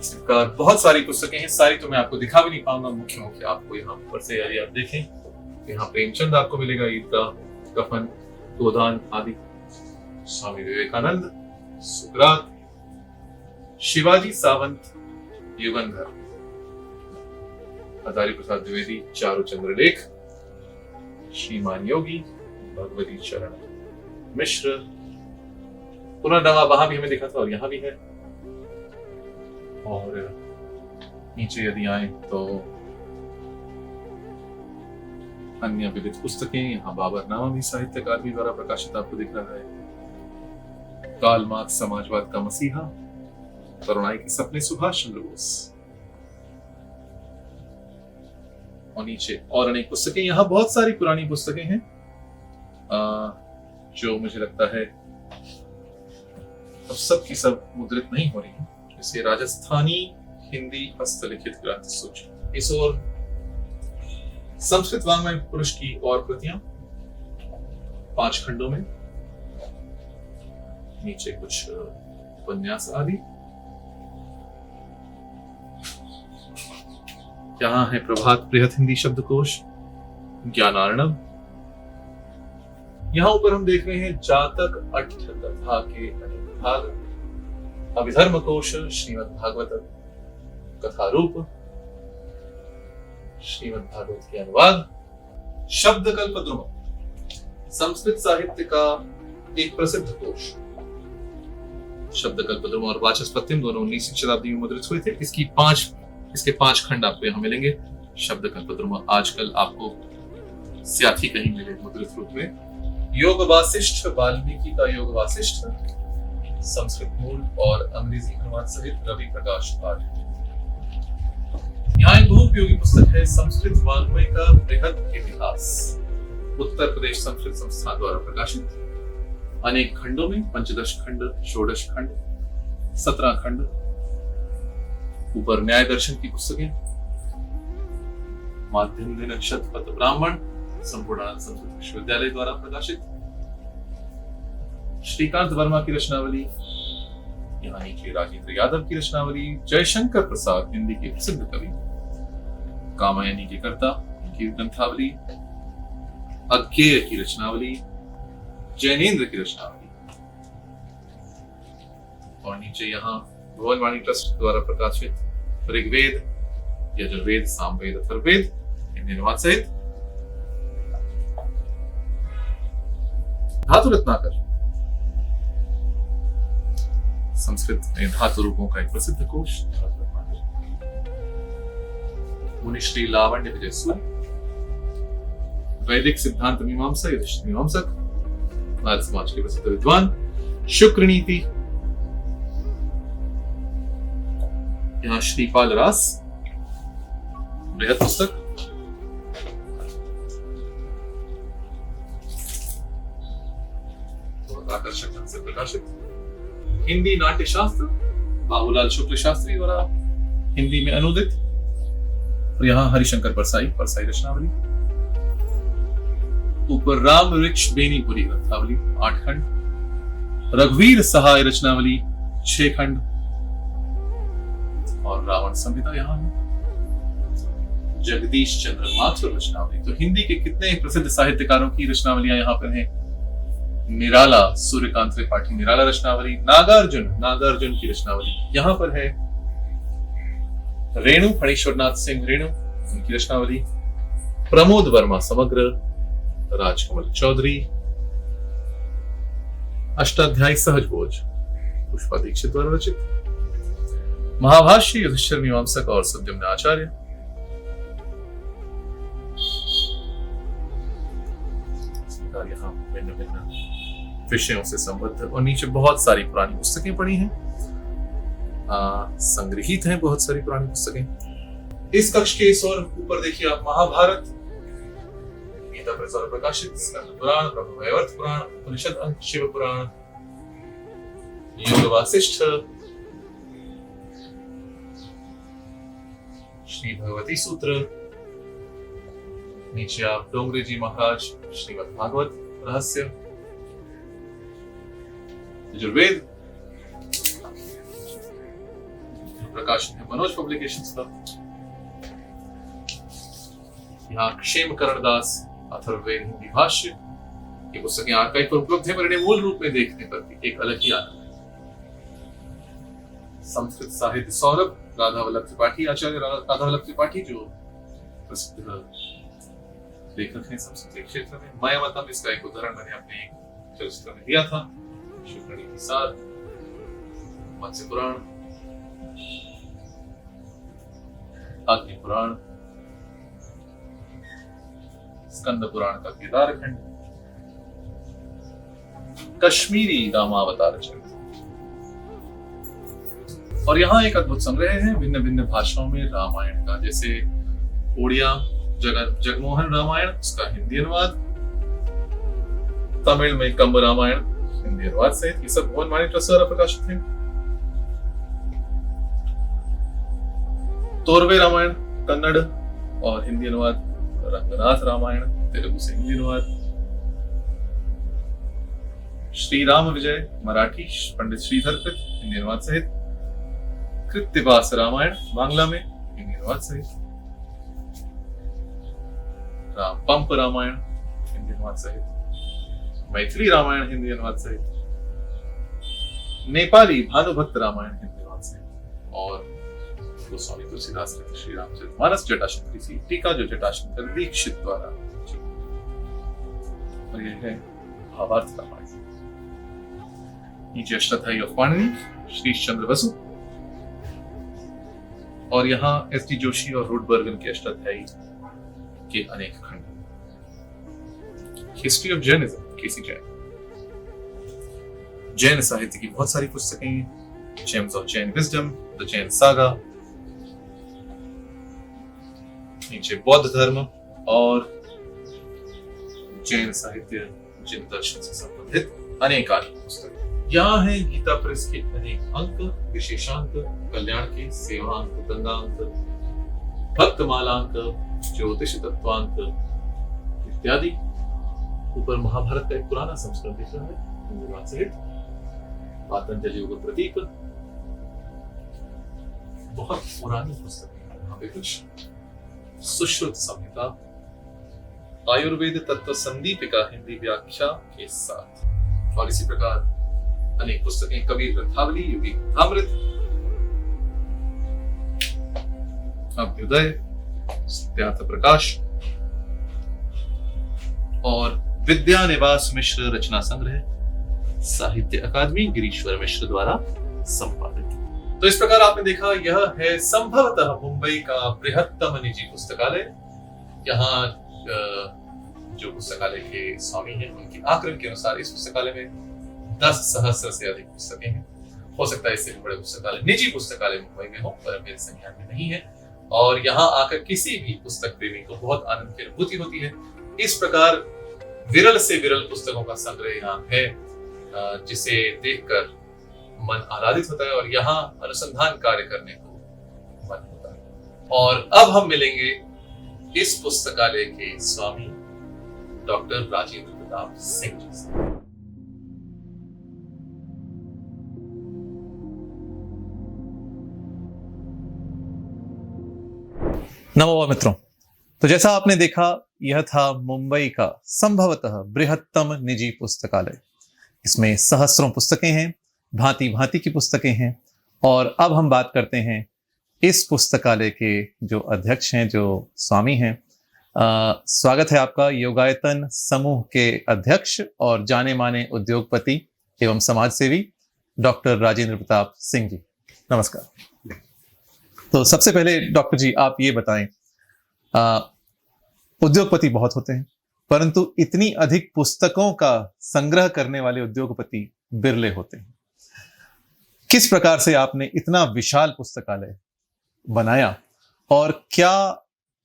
इस प्रकार बहुत सारी पुस्तकें हैं, सारी तो मैं आपको दिखा भी नहीं पाऊंगा। मुख्य आपको यहाँ ऊपर से यदि आप देखें, यहाँ प्रेमचंद आपको मिलेगा, ईद का कफन, गोदान आदि, स्वामी विवेकानंद, सुकरात, शिवाजी सावंत, युगंधर, हजारी प्रसाद द्विवेदी, चारु चंद्रलेख, श्रीमान योगी, भगवती चरण मिश्र, पुनर्नवा वहां भी हमें दिखा था और यहाँ भी है। और नीचे यदि आए तो अन्य विविध पुस्तकें, यहाँ बाबरनामा भी साहित्य अकादमी द्वारा प्रकाशित आपको दिख रहा है। कार्ल मार्क्स समाजवाद का मसीहा, करुणाई के सपने सुभाष चंद्र बोस, और नीचे और अनेक पुस्तकें। यहाँ बहुत सारी पुरानी पुस्तकें हैं जो मुझे लगता है अब सब की सब मुद्रित नहीं हो रही है। जैसे राजस्थानी हिंदी हस्तलिखित ग्रंथ सूची, इस ओर संस्कृत वाङ्मय पुरुष की और कृतियां 5 खंडों में, नीचे कुछ उपन्यास आदि। यहाँ है प्रभात बृहत हिंदी शब्दकोश, ज्ञानार्णव। यहाँ ऊपर हम देख रहे हैं जातक अठ कथा के अनेक भाग, अभिधर्म कोश, श्रीमद् भागवत कथा रूप, श्रीमद् भागवत के अनुवाद, शब्द कल्पद्रुम, संस्कृत साहित्य का एक प्रसिद्ध कोश। शब्द कल्पद्रुम और वाचस्पत्यम दोनों 19वीं शताब्दी में मुद्रित हुए थे। इसके 5 खंड आपको यहाँ मिलेंगे। शब्द कल्पद्रुम आजकल आपको स्याथी कहीं मिले मुद्रित रूप में। योग वासिष्ठ, वाल्मीकि का योग वासिष्ठ, संस्कृत मूल और अंग्रेजी अनुवाद सहित रवि प्रकाश आर्य। यहाँ एक बहुउपयोगी पुस्तक है, संस्कृत वाङ्मय का बृहद इतिहास, उत्तर प्रदेश संस्कृत संस्थान द्वारा प्रकाशित। अनेक खंडों में, पंचदश खंड, षोडश खंड, 17 खंड। ऊपर न्याय दर्शन की पुस्तकें, माध्यम दिन शतपथ ब्राह्मण संपूर्णानंद संस्कृत विश्वविद्यालय द्वारा प्रकाशित। श्रीकांत वर्मा की रचनावली, यहाँ नीचे राजेंद्र यादव की रचनावली, जयशंकर प्रसाद हिंदी के प्रसिद्ध कवि, कामायनी के कर्ता की ग्रंथावली, अज्ञेय की रचनावली, जैनेन्द्र की रचनावली, और नीचे यहाँ भुवनवाणी ट्रस्ट द्वारा प्रकाशित ऋग्वेद, यजुर्वेद, सामवेद, अथर्ववेद हिंदी अनुवाद सहित। धातु रत्नाकर संस्कृत में धातु रूपों का एक प्रसिद्ध कोश। मुनि श्री लावण्य विजय सूर्य, वैदिक सिद्धांत मीमांसा, युधिष्ठिर मीमांसक, आज समाज के प्रसिद्ध विद्वान। शुक्र नीति, यहाँ श्रीपाल रास, बृहद पुस्तक। बहुत आकर्षक ढंग से प्रकाशित। हिंदी नाट्य शास्त्र, बाबूलाल शुक्ल शास्त्री द्वारा हिंदी में अनुदित। और यहाँ हरिशंकर परसाई रचनावली। ऊपर राम वृक्ष बेनीपुरी ग्रंथावली 8 खंड, रघुवीर सहाय रचनावली 6 खंड, और रावण संहिता यहाँ है। जगदीश चंद्र माथुर रचनावली। तो हिंदी के कितने प्रसिद्ध साहित्यकारों की रचनावलियां यहाँ पर हैं। निराला, सूर्यकांत त्रिपाठी निराला रचनावली। नागार्जुन की रचनावली यहाँ पर है। रेणु, फणीश्वरनाथ सिंह रेणु, उनकी रचनावली। प्रमोद वर्मा समग्र, राजकमल चौधरी। अष्टाध्यायी सहज बोझ, पुष्पा दीक्षित द्वारा रचित। महाभाष्य, युधिष्ठिर मीमांसक और सुद्युम्न आचार्य। यहाँ भिन्न भिन्न विषयों से संबद्ध, और नीचे बहुत सारी पुरानी पुस्तकें पड़ी हैं, संग्रहित हैं बहुत सारी पुरानी पुस्तकें। इस कक्ष के इस और ऊपर देखिए आप महाभारत, गीता प्रेस द्वारा प्रकाशित, स्कंद पुराण, ब्रह्मवैवर्त पुराण, उपनिषद अंक, शिव पुराण, योग वासिष्ठ, श्री भगवती सूत्र। नीचे आप डोंगरे जी महाराज श्रीमद् भागवत रहस्य, यजुर्वेद, प्रकाशन है मनोज पब्लिकेशंस का। यहाँ क्षेमकरण दास अथर्ववेद हिंदी भाष्य, ये पुस्तकें आर्काइव पर उपलब्ध है, पर इन्हें मूल रूप में देखने पर एक अलग ही आनंद है। संस्कृत साहित्य सौरभ, राधा वल्लभ त्रिपाठी, आचार्य राधा वल्लभ त्रिपाठी जो प्रसिद्ध लेखक हैं संस्कृत के क्षेत्र में। मायावतम, इसका एक उदाहरण मैंने अपने एक चलचित्र में दिया था। शुक्र नीति सार, मत्स्य पुराण, अग्नि पुराण, स्कंद पुराण का केदार खंड, कश्मीरी रामावतार चरित्र। और यहाँ एक अद्भुत संग्रह है भिन्न भिन्न भाषाओं में रामायण का, जैसे ओडिया जगमोहन रामायण, उसका हिंदी अनुवाद, तमिल में कंब रामायण हिंदी अनुवाद सहित, ये सब भुवनवाणी ट्रस्ट द्वारा प्रकाशित है। तोरवे रामायण कन्नड़ और हिंदी अनुवाद, रंगनाथ रामायण तेलुगु से हिंदी अनुवाद, श्री राम विजय मराठी पंडित श्रीधर कृत हिंदी अनुवाद सहित, कृत्तिवास रामायण बांग्ला में हिंदी अनुवाद सहित, राम पंप रामायण हिंदी अनुवाद सहित, मैथिली रामायण हिंदी अनुवाद सहित, नेपाली भानुभक्त रामायण हिंदी अनुवाद सहित, और गोस्वामी तुलसीदास कृत श्री रामचरितमानस जटाशंकरी की टीका जो जटाशंकर दीक्षित द्वारा, और यह है भावार्थ रामायण। नीचे अष्टाध्यायी ऑफ पाणिनि श्री चंद्र बसु, और यहाँ एस.डी. जोशी और रूडबर्गन के अष्टाध्यायी के अनेक खंड। हिस्ट्री ऑफ जैनिज्म केसी जैन। जैन साहित्य की बहुत सारी पुस्तकें, James of Jain wisdom, the Jain saga. नीचे बौद्ध धर्म और जैन साहित्य, जिन दर्शन से संबंधित अनेकानेक पुस्तक। यहाँ है गीता प्रेस के अनेक अंक, विशेषांक, कल्याण के सेवांक, गंगांक, भक्तमालांक, ज्योतिष तत्वांक इत्यादि। ऊपर महाभारत का एक पुराना संस्करण दिख रहा है हिंदुवाद सहित, पातंजलि योग प्रतीक, बहुत पुरानी पुस्तक है। यहाँ पे कुछ सुश्रुत संहिता, आयुर्वेद तत्व संदीपिका हिंदी व्याख्या के साथ, और इसी प्रकार अनेक पुस्तकें, कबीर ग्रंथावली, योगी अमृत, अभ्युदय, सत्यार्थ प्रकाश और विद्या निवास मिश्र रचना संग्रह, साहित्य अकादमी गिरीश्वर मिश्र द्वारा संपादित। तो इस प्रकार आपने देखा, यह है संभवतः मुंबई का बृहत्तम निजी पुस्तकालय। यहाँ जो पुस्तकालय के स्वामी हैं, उनके आकलन के अनुसार इस पुस्तकालय में 10,000 से अधिक पुस्तकें हैं। हो सकता है इससे भी बड़े पुस्तकालय, निजी पुस्तकालय मुंबई में हो, पर मेरे संज्ञान में नहीं है। और यहाँ आकर किसी भी पुस्तक प्रेमी को बहुत आनंद की अनुभूति होती है। इस प्रकार विरल से विरल पुस्तकों का संग्रह यहाँ है, जिसे देखकर मन आह्लादित होता है और यहाँ अनुसंधान कार्य करने को मन होता है। और अब हम मिलेंगे इस पुस्तकालय के स्वामी डॉक्टर राजेंद्र प्रताप सिंह जी से। नमो मित्रों, तो जैसा आपने देखा, यह था मुंबई का संभवतः बृहत्तम निजी पुस्तकालय। इसमें सहस्त्रों पुस्तकें हैं, भांति भांति की पुस्तकें हैं। और अब हम बात करते हैं इस पुस्तकालय के जो अध्यक्ष हैं, जो स्वामी हैं। स्वागत है आपका योगायतन समूह के अध्यक्ष और जाने माने उद्योगपति एवं समाज सेवी डॉक्टर राजेंद्र प्रताप सिंह जी। नमस्कार। तो सबसे पहले डॉक्टर जी, आप ये बताएं, उद्योगपति बहुत होते हैं, परंतु इतनी अधिक पुस्तकों का संग्रह करने वाले उद्योगपति बिरले होते हैं। किस प्रकार से आपने इतना विशाल पुस्तकालय बनाया और क्या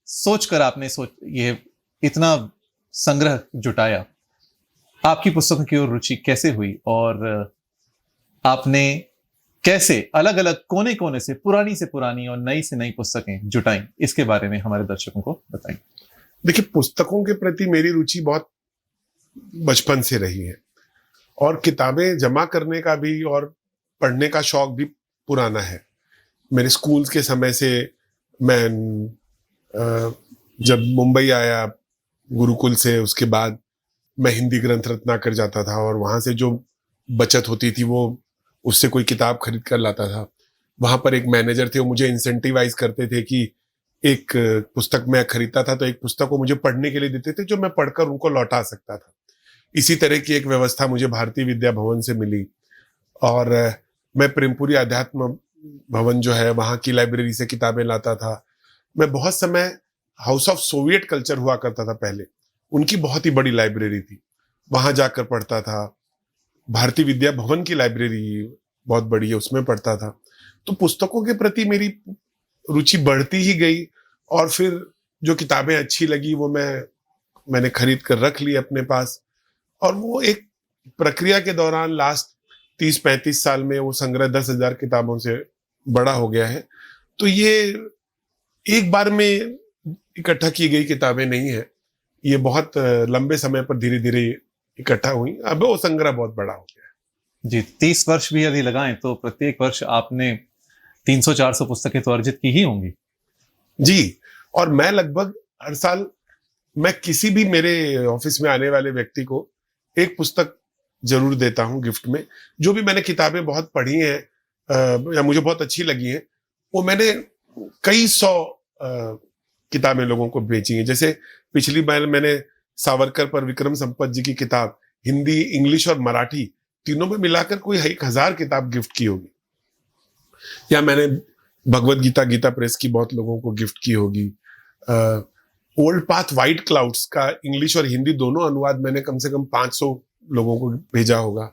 सोचकर आपने ये इतना संग्रह जुटाया? आपकी पुस्तकों की ओर रुचि कैसे हुई और आपने कैसे अलग अलग कोने कोने से पुरानी और नई से नई पुस्तकें जुटाई? इसके बारे में हमारे दर्शकों को बताएं। देखिए, पुस्तकों के प्रति मेरी रुचि बहुत बचपन से रही है और किताबें जमा करने का भी और पढ़ने का शौक भी पुराना है। मेरे स्कूल के समय से मैं जब मुंबई आया गुरुकुल से, उसके बाद मैं हिंदी ग्रंथ रत्नाकर जाता था और वहां से जो बचत होती थी वो उससे कोई किताब खरीद कर लाता था। वहां पर एक मैनेजर थे, वो मुझे इंसेंटिवाइज करते थे कि एक पुस्तक मैं खरीदता था तो एक पुस्तक को मुझे पढ़ने के लिए देते थे, जो मैं पढ़कर उनको लौटा सकता था। इसी तरह की एक व्यवस्था मुझे भारतीय विद्या भवन से मिली और मैं प्रेमपुरी अध्यात्म भवन जो है वहां की लाइब्रेरी से किताबें लाता था। मैं बहुत समय हाउस ऑफ सोवियत कल्चर हुआ करता था पहले, उनकी बहुत ही बड़ी लाइब्रेरी थी, वहां जाकर पढ़ता था। भारतीय विद्या भवन की लाइब्रेरी बहुत बड़ी है, उसमें पढ़ता था। तो पुस्तकों के प्रति मेरी रुचि बढ़ती ही गई और फिर जो किताबें अच्छी लगी वो मैंने खरीद कर रख ली अपने पास। और वो एक प्रक्रिया के दौरान लास्ट 30-35 साल में वो संग्रह 10,000 किताबों से बड़ा हो गया है। तो ये एक बार में इकट्ठा की गई किताबें नहीं है, ये बहुत लंबे समय पर धीरे धीरे इकट्ठा हुई। अब वो संग्रह बहुत बड़ा हो गया है जी। 30 वर्ष भी यदि लगाएं तो प्रत्येक वर्ष आपने 300-400 पुस्तकें तो अर्जित की ही होंगी जी। और मैं लगभग हर साल मैं किसी भी मेरे ऑफिस में आने वाले व्यक्ति को एक पुस्तक जरूर देता हूं गिफ्ट में। जो भी मैंने किताबें बहुत पढ़ी हैं या मुझे बहुत अच्छी लगी हैं, वो मैंने कई 100 किताबें लोगों को बेची हैं। जैसे पिछली बार मैंने सावरकर पर विक्रम संपत जी की किताब हिंदी, इंग्लिश और मराठी तीनों में मिलाकर कोई 1000 किताब गिफ्ट की होगी। या मैंने भगवत गीता गीता प्रेस की बहुत लोगों को गिफ्ट की होगी। ओल्ड पाथ व्हाइट क्लाउड्स का इंग्लिश और हिंदी दोनों अनुवाद मैंने कम से कम 500 लोगों को भेजा होगा।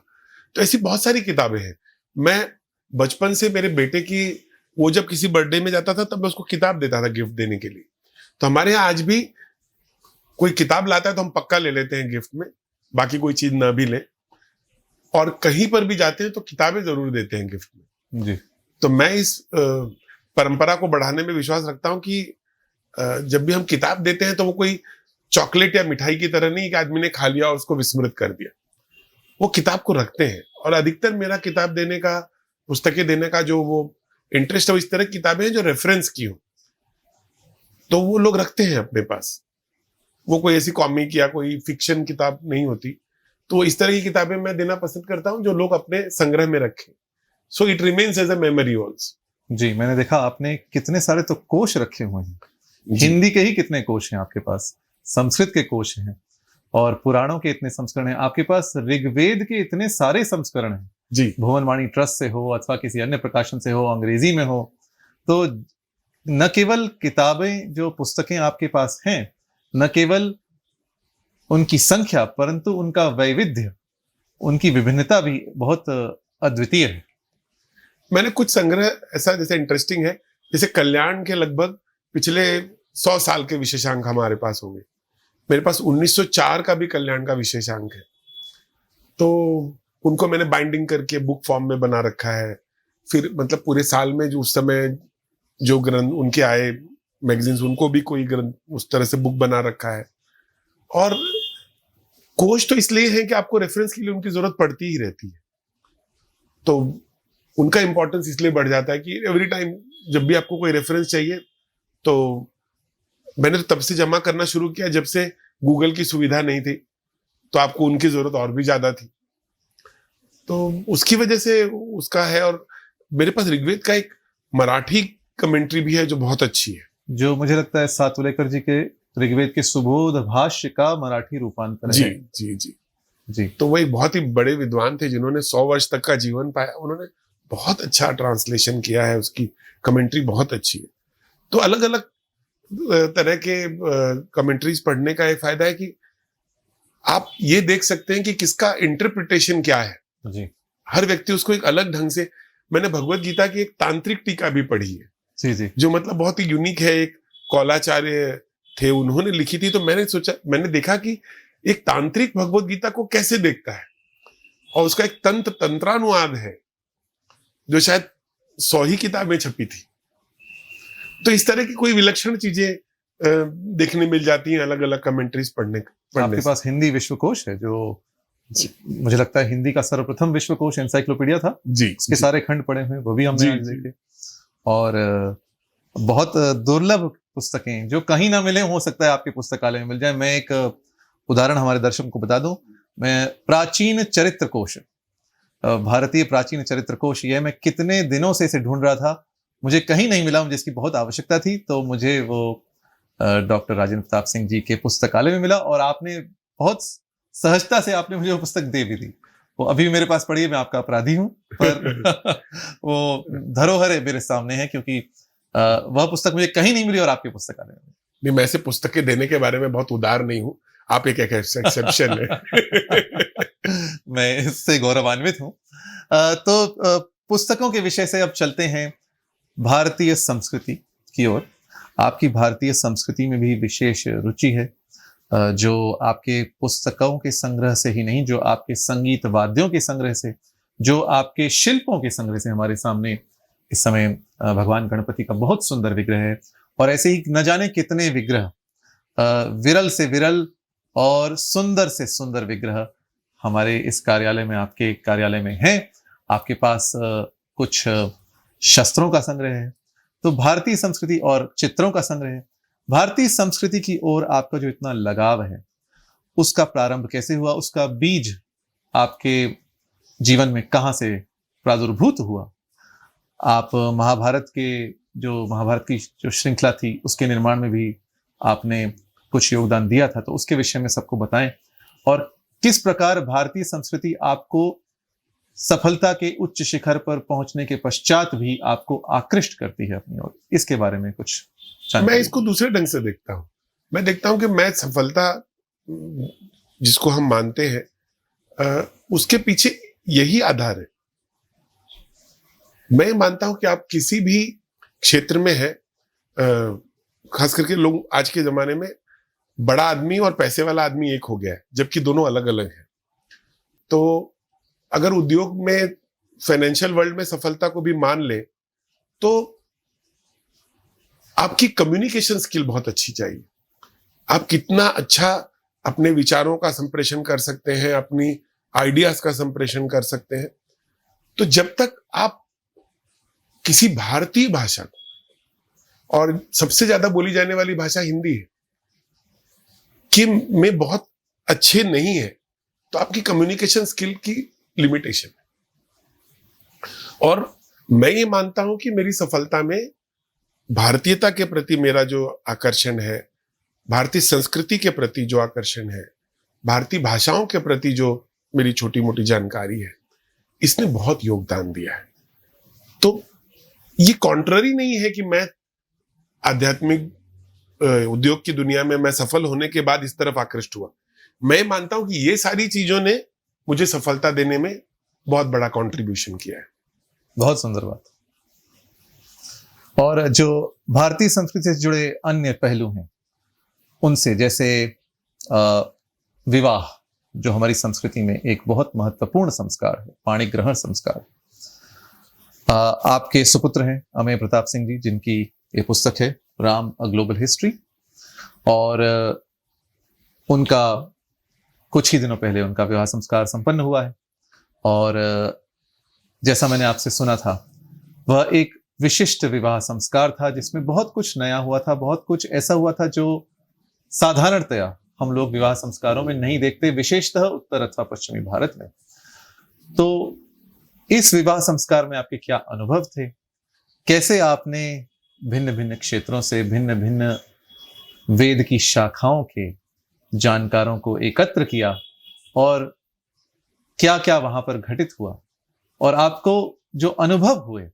तो ऐसी बहुत सारी किताबें हैं। मैं बचपन से मेरे बेटे की, वो जब किसी बर्थडे में जाता था तब मैं उसको किताब देता था गिफ्ट देने के लिए। तो हमारे यहाँ आज भी कोई किताब लाता है तो हम पक्का ले लेते हैं गिफ्ट में, बाकी कोई चीज ना भी ले। और कहीं पर भी जाते हैं तो किताबें जरूर देते हैं गिफ्ट में। जी। तो मैं इस परंपरा को बढ़ाने में विश्वास रखता हूँ कि जब भी हम किताब देते हैं तो वो कोई चॉकलेट या मिठाई की तरह नहीं कि आदमी ने खा लिया और उसको विस्मृत कर दिया। वो किताब को रखते हैं, और अधिकतर मेरा किताब देने का, पुस्तकें देने का जो वो इंटरेस्ट है, वो इस तरह की किताबें हैं जो रेफरेंस की हो, तो वो लोग रखते हैं अपने पास। वो कोई ऐसी कॉमिक या कोई फिक्शन किताब नहीं होती, तो इस तरह की किताबें मैं देना पसंद करता हूं जो लोग अपने संग्रह में रखें, so it remains as a memory also. जी, मैंने देखा आपने कितने सारे तो कोश रखे हुए हैं। हिंदी के ही कितने कोश हैं आपके पास, संस्कृत के कोश हैं, और पुराणों के इतने संस्करण हैं आपके पास, ऋग्वेद के इतने सारे संस्करण हैं जी। भुवनवाणी ट्रस्ट से हो अथवा किसी अन्य प्रकाशन से हो, अंग्रेजी में हो। तो न केवल किताबें, जो पुस्तकें आपके पास हैं, न केवल उनकी संख्या, परंतु उनका वैविध्य, उनकी विभिन्नता भी बहुत अद्वितीय है। मैंने कुछ संग्रह ऐसा जैसे इंटरेस्टिंग है, जैसे कल्याण के लगभग पिछले 100 साल के विशेषांक हमारे पास होंगे। मेरे पास 1904 का भी कल्याण का विशेषांक है, तो उनको मैंने बाइंडिंग करके बुक फॉर्म में बना रखा है। फिर मतलब पूरे साल में जो उस समय जो ग्रंथ उनके आए मैगजीन्स, उनको भी कोई ग्रंथ उस तरह से बुक बना रखा है। और कोश तो इसलिए है कि आपको रेफरेंस के लिए उनकी जरूरत पड़ती ही रहती है, तो उनका इंपॉर्टेंस इसलिए बढ़ जाता है कि एवरी टाइम जब भी आपको कोई रेफरेंस चाहिए, तो मैंने तो तब से जमा करना शुरू किया जब से गूगल की सुविधा नहीं थी, तो आपको उनकी जरूरत और भी ज्यादा थी, तो उसकी वजह से उसका है। और मेरे पास ऋग्वेद का एक मराठी कमेंट्री भी है जो बहुत अच्छी है, जो मुझे लगता है सातुलेकर जी के ऋग्वेद के सुबोध भाष्य का मराठी रूपांतर जी है। जी जी जी। तो वो एक बहुत ही बड़े विद्वान थे जिन्होंने 100 वर्ष तक का जीवन पाया। उन्होंने बहुत अच्छा ट्रांसलेशन किया है, उसकी कमेंट्री बहुत अच्छी है। तो अलग अलग तरह के कमेंट्रीज पढ़ने का एक फायदा है कि आप ये देख सकते हैं कि किसका इंटरप्रिटेशन क्या है। जी हर व्यक्ति उसको एक अलग ढंग से। मैंने भगवत गीता की एक तांत्रिक टीका भी पढ़ी है, जी जी जो मतलब बहुत ही यूनिक है। एक कौलाचार्य थे, उन्होंने लिखी थी। तो मैंने देखा कि एक तांत्रिक भगवत गीता को कैसे देखता है, और उसका एक तंत्रानुवाद है जो शायद 100 ही किताबें छपी थी। तो इस तरह की कोई विलक्षण चीजें देखने मिल जाती हैं अलग अलग कमेंट्रीज पढ़ने आपके पास हिंदी विश्वकोश है, जो मुझे लगता है हिंदी का सर्वप्रथम विश्वकोश एनसाइक्लोपीडिया था। जी, उसके सारे खंड पढ़े हुए, वो भी हमने जी, आज देखे। और बहुत दुर्लभ पुस्तकें जो कहीं ना मिले, हो सकता है आपके पुस्तकालय में मिल जाए। मैं एक उदाहरण हमारे दर्शकों को बता दूं। मैं प्राचीन चरित्र कोश, भारतीय प्राचीन चरित्र कोश, ये मैं कितने दिनों से इसे ढूंढ रहा था, मुझे कहीं नहीं मिला, मुझे इसकी बहुत आवश्यकता थी। तो मुझे वो डॉक्टर राजेंद्र प्रताप सिंह जी के पुस्तकालय में मिला, और आपने बहुत सहजता से आपने मुझे वो पुस्तक दे भी दी। वो अभी मेरे पास पड़ी है, मैं आपका अपराधी हूं, पर वो धरोहर है मेरे सामने है, क्योंकि वह पुस्तक मुझे कहीं नहीं मिली और आपके पुस्तकालय में। नहीं, मैं ऐसे पुस्तकें देने के बारे में बहुत उदार नहीं हूं, आप एक एक्सेप्शन है। मैं इससे गौरवान्वित हूं। तो पुस्तकों के विषय से अब चलते हैं भारतीय संस्कृति की ओर। आपकी भारतीय संस्कृति में भी विशेष रुचि है, जो आपके पुस्तकों के संग्रह से ही नहीं, जो आपके संगीत वाद्यों के संग्रह से, जो आपके शिल्पों के संग्रह से। हमारे सामने इस समय भगवान गणपति का बहुत सुंदर विग्रह है, और ऐसे ही न जाने कितने विग्रह, विरल से विरल और सुंदर से सुंदर विग्रह हमारे इस कार्यालय में, आपके कार्यालय में है। आपके पास कुछ शस्त्रों का संग्रह है, तो भारतीय संस्कृति और चित्रों का संग्रह है। भारतीय संस्कृति की ओर आपका जो इतना लगाव है, उसका प्रारंभ कैसे हुआ? उसका बीज आपके जीवन में कहां से प्रादुर्भूत हुआ? आप महाभारत की जो श्रृंखला थी, उसके निर्माण में भी आपने कुछ योगदान दिया था, तो उसके विषय में सबको बताएं। और किस प्रकार भारतीय संस्कृति आपको सफलता के उच्च शिखर पर पहुंचने के पश्चात भी आपको आकृष्ट करती है अपनी ओर, इसके बारे में कुछ मैं इसको दूसरे ढंग से देखता हूं। मैं देखता हूं कि मैं सफलता जिसको हम मानते हैं, उसके पीछे यही आधार है। मैं मानता हूं कि आप किसी भी क्षेत्र में है, खास करके लोग आज के जमाने में बड़ा आदमी और पैसे वाला आदमी एक हो गया है, जबकि दोनों अलग अलग हैं। तो अगर उद्योग में, फाइनेंशियल वर्ल्ड में सफलता को भी मान ले तो आपकी कम्युनिकेशन स्किल बहुत अच्छी चाहिए। आप कितना अच्छा अपने विचारों का संप्रेषण कर सकते हैं, अपनी आइडियाज का संप्रेषण कर सकते हैं। तो जब तक आप किसी भारतीय भाषा को, और सबसे ज्यादा बोली जाने वाली भाषा हिंदी है, कि में बहुत अच्छे नहीं है, तो आपकी कम्युनिकेशन स्किल की लिमिटेशन है। और मैं ये मानता हूं कि मेरी सफलता में भारतीयता के प्रति मेरा जो आकर्षण है, भारतीय संस्कृति के प्रति जो आकर्षण है, भारतीय भाषाओं के प्रति जो मेरी छोटी मोटी जानकारी है, इसने बहुत योगदान दिया है। तो ये कॉन्ट्ररी नहीं है कि मैं आध्यात्मिक उद्योग की दुनिया में मैं सफल होने के बाद इस तरफ आकृष्ट हुआ। मैं मानता हूं कि ये सारी चीजों ने मुझे सफलता देने में बहुत बड़ा कंट्रीब्यूशन किया है। बहुत सुंदर बात। और जो भारतीय संस्कृति से जुड़े अन्य पहलू हैं उनसे, जैसे विवाह, जो हमारी संस्कृति में एक बहुत महत्वपूर्ण संस्कार है, पाणी ग्रहण संस्कार। आपके सुपुत्र हैं अमेय प्रताप सिंह जी, जिनकी ये पुस्तक है राम अ ग्लोबल हिस्ट्री, और उनका कुछ ही दिनों पहले उनका विवाह संस्कार संपन्न हुआ है। और जैसा मैंने आपसे सुना था, वह एक विशिष्ट विवाह संस्कार था जिसमें बहुत कुछ नया हुआ था, बहुत कुछ ऐसा हुआ था जो साधारणतया हम लोग विवाह संस्कारों में नहीं देखते, विशेषतः उत्तर अथवा पश्चिमी भारत में। तो इस विवाह संस्कार में आपके क्या अनुभव थे? कैसे आपने भिन्न भिन्न क्षेत्रों से भिन्न भिन्न वेद की शाखाओं के जानकारों को एकत्र किया, और क्या क्या वहां पर घटित हुआ, और आपको जो अनुभव हुए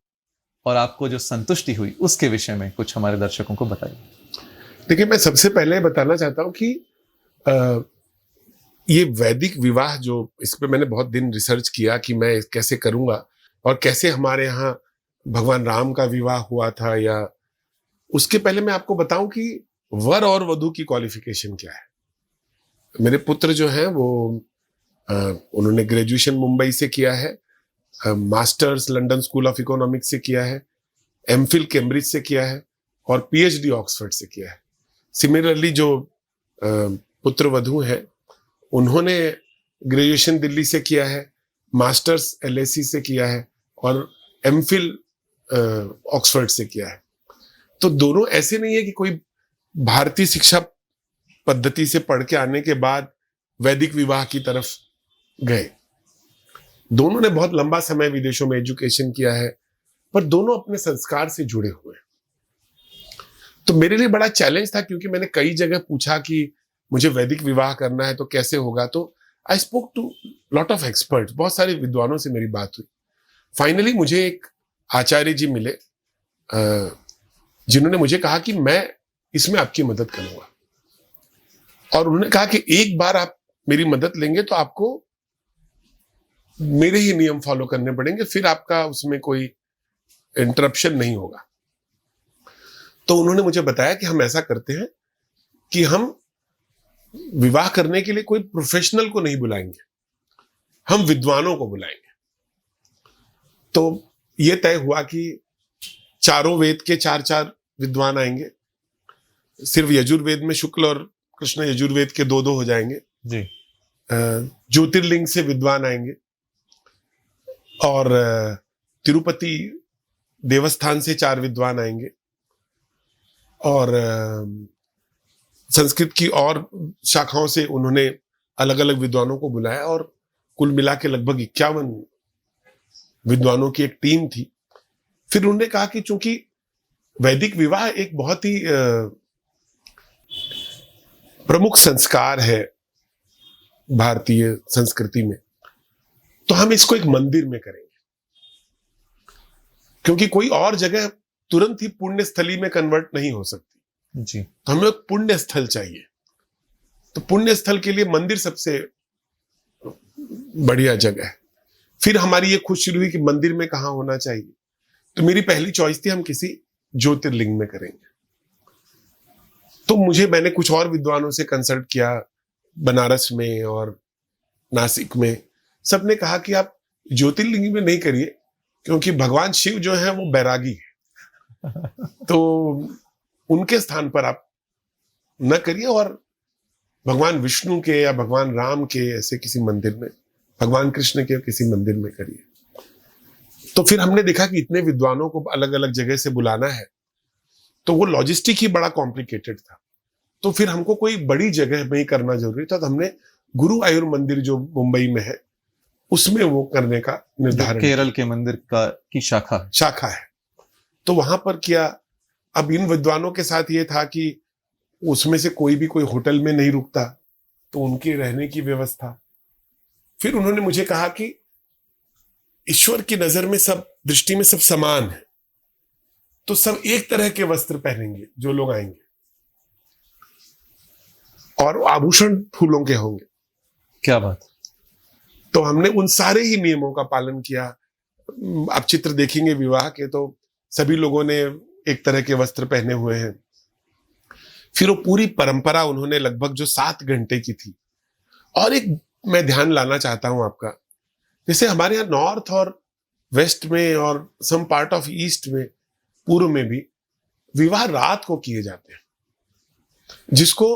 और आपको जो संतुष्टि हुई, उसके विषय में कुछ हमारे दर्शकों को बताइए। देखिए, मैं सबसे पहले बताना चाहता हूं कि ये वैदिक विवाह, जो इस पे मैंने बहुत दिन रिसर्च किया कि मैं कैसे करूंगा और कैसे हमारे यहाँ भगवान राम का विवाह हुआ था, या उसके पहले मैं आपको बताऊं कि वर और वधू की क्वालिफिकेशन क्या है। मेरे पुत्र जो हैं वो उन्होंने ग्रेजुएशन मुंबई से किया है, masters London school of economics से किया है, एमफिल कैम्ब्रिज से किया है, और पीएचडी ऑक्सफोर्ड से किया है। सिमिलरली जो पुत्र वधू हैं, उन्होंने ग्रेजुएशन दिल्ली से किया है, मास्टर्स एलएसी से किया है, और एमफिल ऑक्सफोर्ड से किया है। तो दोनों ऐसे नहीं है कि कोई भारतीय शिक्षा पद्धति से पढ़ के आने के बाद वैदिक विवाह की तरफ गए। दोनों ने बहुत लंबा समय विदेशों में एजुकेशन किया है, पर दोनों अपने संस्कार से जुड़े हुए हैं। तो मेरे लिए बड़ा चैलेंज था, क्योंकि मैंने कई जगह पूछा कि मुझे वैदिक विवाह करना है तो कैसे होगा। तो I spoke to lot of experts, बहुत सारे विद्वानों से मेरी बात हुई। फाइनली मुझे एक आचार्य जी मिले जिन्होंने मुझे कहा कि मैं इसमें आपकी मदद करूंगा, और उन्होंने कहा कि एक बार आप मेरी मदद लेंगे तो आपको मेरे ही नियम फॉलो करने पड़ेंगे, फिर आपका उसमें कोई इंटरप्शन नहीं होगा। तो उन्होंने मुझे बताया कि हम ऐसा करते हैं कि हम विवाह करने के लिए कोई प्रोफेशनल को नहीं बुलाएंगे, हम विद्वानों को बुलाएंगे। तो यह तय हुआ कि चारों वेद के 4-4 विद्वान आएंगे। सिर्फ यजुर्वेद में शुक्ल और कृष्ण यजुर्वेद के 2-2 हो जाएंगे जी। ज्योतिर्लिंग से विद्वान आएंगे, और तिरुपति देवस्थान से 4 विद्वान आएंगे, और संस्कृत की और शाखाओं से उन्होंने अलग अलग विद्वानों को बुलाया, और कुल मिला के लगभग 51 विद्वानों की एक टीम थी। फिर उन्होंने कहा कि चूंकि वैदिक विवाह एक बहुत ही प्रमुख संस्कार है भारतीय संस्कृति में, तो हम इसको एक मंदिर में करेंगे, क्योंकि कोई और जगह तुरंत ही पुण्य स्थली में कन्वर्ट नहीं हो सकती जी। तो हमें एक पुण्य स्थल चाहिए। तो पुण्य स्थल के लिए मंदिर सबसे बढ़िया जगह है। फिर हमारी ये खोज शुरू हुई कि मंदिर में कहाँ होना चाहिए। तो मेरी पहली चॉइस थी हम किसी ज्योतिर्लिंग में करेंगे। तो मैंने कुछ और विद्वानों से कंसल्ट किया, बनारस में और नासिक में। सबने कहा कि आप ज्योतिर्लिंग में नहीं करिए, क्योंकि भगवान शिव जो है वो बैरागी है, तो उनके स्थान पर आप न करिए, और भगवान विष्णु के या भगवान राम के ऐसे किसी मंदिर में, भगवान कृष्ण के किसी मंदिर में करिए। तो फिर हमने देखा कि इतने विद्वानों को अलग अलग जगह से बुलाना है, तो वो लॉजिस्टिक ही बड़ा कॉम्प्लिकेटेड था। तो फिर हमको कोई बड़ी जगह में ही करना जरूरी था, तो हमने गुरु आयुर मंदिर जो मुंबई में है उसमें वो करने का निर्धारण, केरल के मंदिर की शाखा है, तो वहां पर किया। अब इन विद्वानों के साथ ये था कि उसमें से कोई भी कोई होटल में नहीं रुकता, तो उनके रहने की व्यवस्था। फिर उन्होंने मुझे कहा कि ईश्वर की नजर में सब, दृष्टि में सब समान है, तो सब एक तरह के वस्त्र पहनेंगे जो लोग आएंगे, और आभूषण फूलों के होंगे। क्या बात। तो हमने उन सारे ही नियमों का पालन किया। आप चित्र देखेंगे विवाह के, तो सभी लोगों ने एक तरह के वस्त्र पहने हुए हैं। फिर वो पूरी परंपरा उन्होंने लगभग जो 7 घंटे की थी। और एक मैं ध्यान लाना चाहता हूं आपका, जैसे हमारे यहाँ नॉर्थ और वेस्ट में और सम पार्ट ऑफ ईस्ट में, पूर्व में भी विवाह रात को किए जाते हैं, जिसको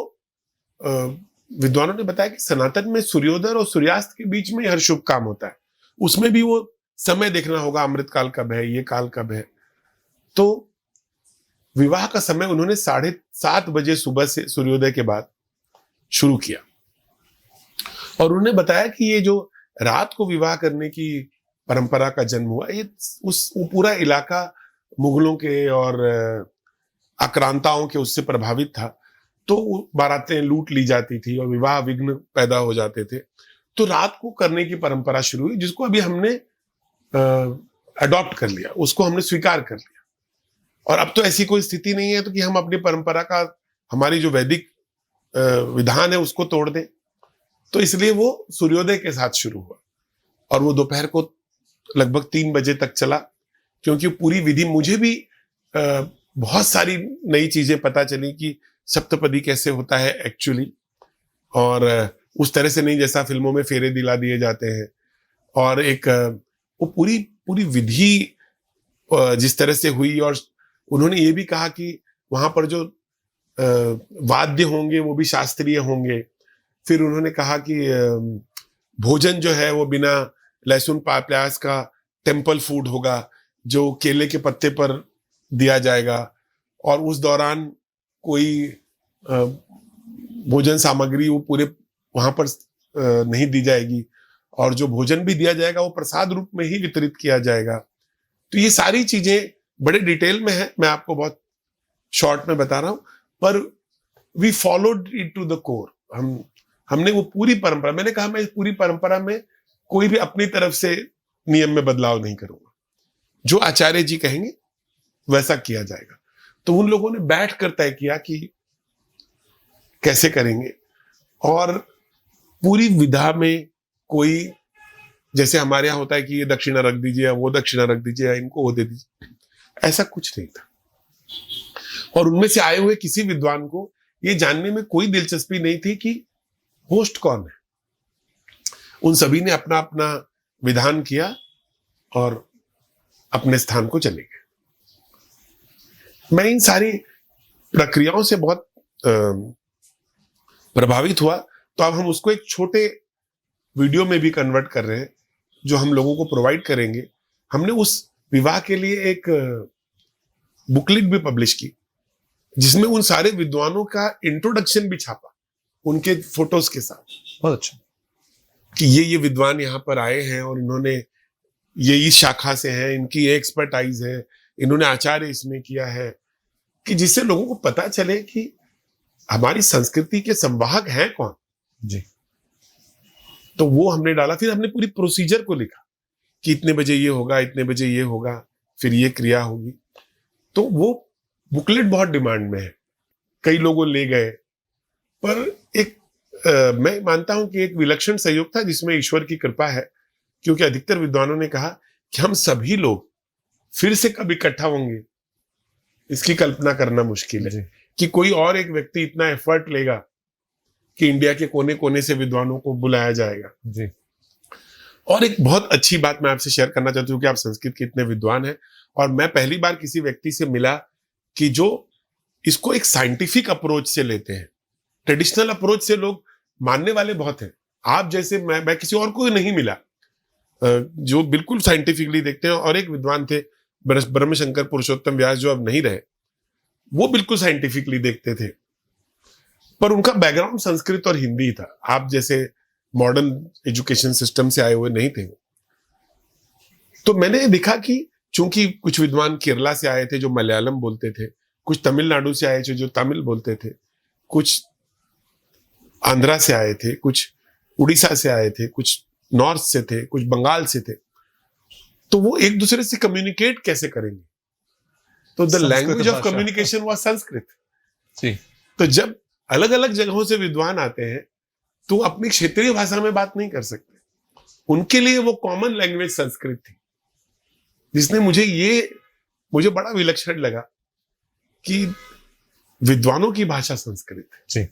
विद्वानों ने बताया कि सनातन में सूर्योदय और सूर्यास्त के बीच में हर शुभ काम होता है। उसमें भी वो समय देखना होगा, अमृत काल कब है, ये काल कब है। तो विवाह का समय उन्होंने 7:30 बजे सुबह से सूर्योदय के बाद शुरू किया, और उन्होंने बताया कि ये जो रात को विवाह करने की परंपरा का जन्म हुआ, ये वो पूरा इलाका मुगलों के और आक्रांताओं के उससे प्रभावित था। तो बारातें लूट ली जाती थी और विवाह विघ्न पैदा हो जाते थे। तो रात को करने की परंपरा शुरू हुई, जिसको अभी हमने अडॉप्ट कर लिया, उसको हमने स्वीकार कर लिया। और अब तो ऐसी कोई स्थिति नहीं है तो कि हम अपनी परंपरा का, हमारी जो वैदिक विधान है उसको तोड़ दें। तो इसलिए वो सूर्योदय के साथ शुरू हुआ, और वो दोपहर को लगभग 3 बजे तक चला, क्योंकि पूरी विधि, मुझे भी बहुत सारी नई चीजें पता चली कि सप्तपदी कैसे होता है एक्चुअली, और उस तरह से नहीं जैसा फिल्मों में फेरे दिला दिए जाते हैं। और एक वो पूरी विधि जिस तरह से हुई, और उन्होंने ये भी कहा कि वहां पर जो वाद्य होंगे वो भी शास्त्रीय होंगे। फिर उन्होंने कहा कि भोजन जो है वो बिना लहसुन प्याज का टेम्पल फूड होगा, जो केले के पत्ते पर दिया जाएगा, और उस दौरान कोई भोजन सामग्री वो पूरे वहां पर नहीं दी जाएगी, और जो भोजन भी दिया जाएगा वो प्रसाद रूप में ही वितरित किया जाएगा। तो ये सारी चीजें बड़े डिटेल में है, मैं आपको बहुत शॉर्ट में बता रहा हूं, पर we followed it to the core. हमने वो पूरी परंपरा, मैंने कहा मैं इस पूरी परंपरा में कोई भी अपनी तरफ से नियम में बदलाव नहीं करूंगा, जो आचार्य जी कहेंगे वैसा किया जाएगा। तो उन लोगों ने बैठ कर तय किया कि कैसे करेंगे, और पूरी विधा में कोई, जैसे हमारे यहाँ होता है कि ये दक्षिणा रख दीजिए, वो दक्षिणा रख दीजिए, इनको वो दे दीजिए, ऐसा कुछ नहीं था। और उनमें से आए हुए किसी विद्वान को ये जानने में कोई दिलचस्पी नहीं थी कि होस्ट कौन है। उन सभी ने अपना अपना विधान किया और अपने स्थान को चले गए। मैं इन सारी प्रक्रियाओं से बहुत प्रभावित हुआ, तो अब हम उसको एक छोटे वीडियो में भी कन्वर्ट कर रहे हैं, जो हम लोगों को प्रोवाइड करेंगे। हमने उस विवाह के लिए एक बुकलेट भी पब्लिश की, जिसमें उन सारे विद्वानों का इंट्रोडक्शन भी छापा, उनके फोटोज के साथ। बहुत अच्छा। कि ये विद्वान यहाँ पर आए हैं और इन्होंने ये इस शाखा से हैं, इनकी ये एक्सपर्टाइज है, इन्होंने आचार्य इसमें किया है, कि जिससे लोगों को पता चले कि हमारी संस्कृति के संवाहक हैं कौन जी। तो वो हमने डाला। फिर हमने पूरी प्रोसीजर को लिखा कि इतने बजे ये होगा, इतने बजे ये होगा, फिर ये क्रिया होगी। तो वो बुकलेट बहुत डिमांड में है, कई लोगों ले गए, पर एक मैं मानता हूं कि एक विलक्षण सहयोग था जिसमें ईश्वर की कृपा है, क्योंकि अधिकतर विद्वानों ने कहा कि हम सभी लोग फिर से कब इकट्ठा होंगे इसकी कल्पना करना मुश्किल है, कि कोई और एक व्यक्ति इतना एफर्ट लेगा कि इंडिया के कोने कोने से विद्वानों को बुलाया जाएगा। जी। और एक बहुत अच्छी बात मैं आपसे शेयर करना चाहती हूँ कि आप संस्कृत के इतने विद्वान हैं, और मैं पहली बार किसी व्यक्ति से मिला कि जो इसको एक साइंटिफिक अप्रोच से लेते हैं। ट्रेडिशनल अप्रोच से लोग मानने वाले बहुत हैं, आप जैसे मैं किसी और को नहीं मिला जो बिल्कुल साइंटिफिकली देखते हैं। और एक विद्वान थे ब्रह्मशंकर पुरुषोत्तम व्यास, जो अब नहीं रहे, वो बिल्कुल साइंटिफिकली देखते थे, पर उनका बैकग्राउंड संस्कृत और हिंदी था। आप जैसे मॉडर्न एजुकेशन सिस्टम से आए हुए नहीं थे। तो मैंने देखा कि चूंकि कुछ विद्वान केरला से आए थे जो मलयालम बोलते थे, कुछ तमिलनाडु से आए थे जो तमिल बोलते थे, कुछ आंध्रा से आए थे, कुछ उड़ीसा से आए थे, कुछ नॉर्थ से थे, कुछ बंगाल से थे, तो वो एक दूसरे से कम्युनिकेट कैसे करेंगे? तो the language of communication was Sanskrit. जी। तो जब अलग अलग जगहों से विद्वान आते हैं तो अपनी क्षेत्रीय भाषा में बात नहीं कर सकते, उनके लिए वो कॉमन लैंग्वेज संस्कृत थी, जिसने मुझे बड़ा विलक्षण लगा कि विद्वानों की भाषा संस्कृत है। जी,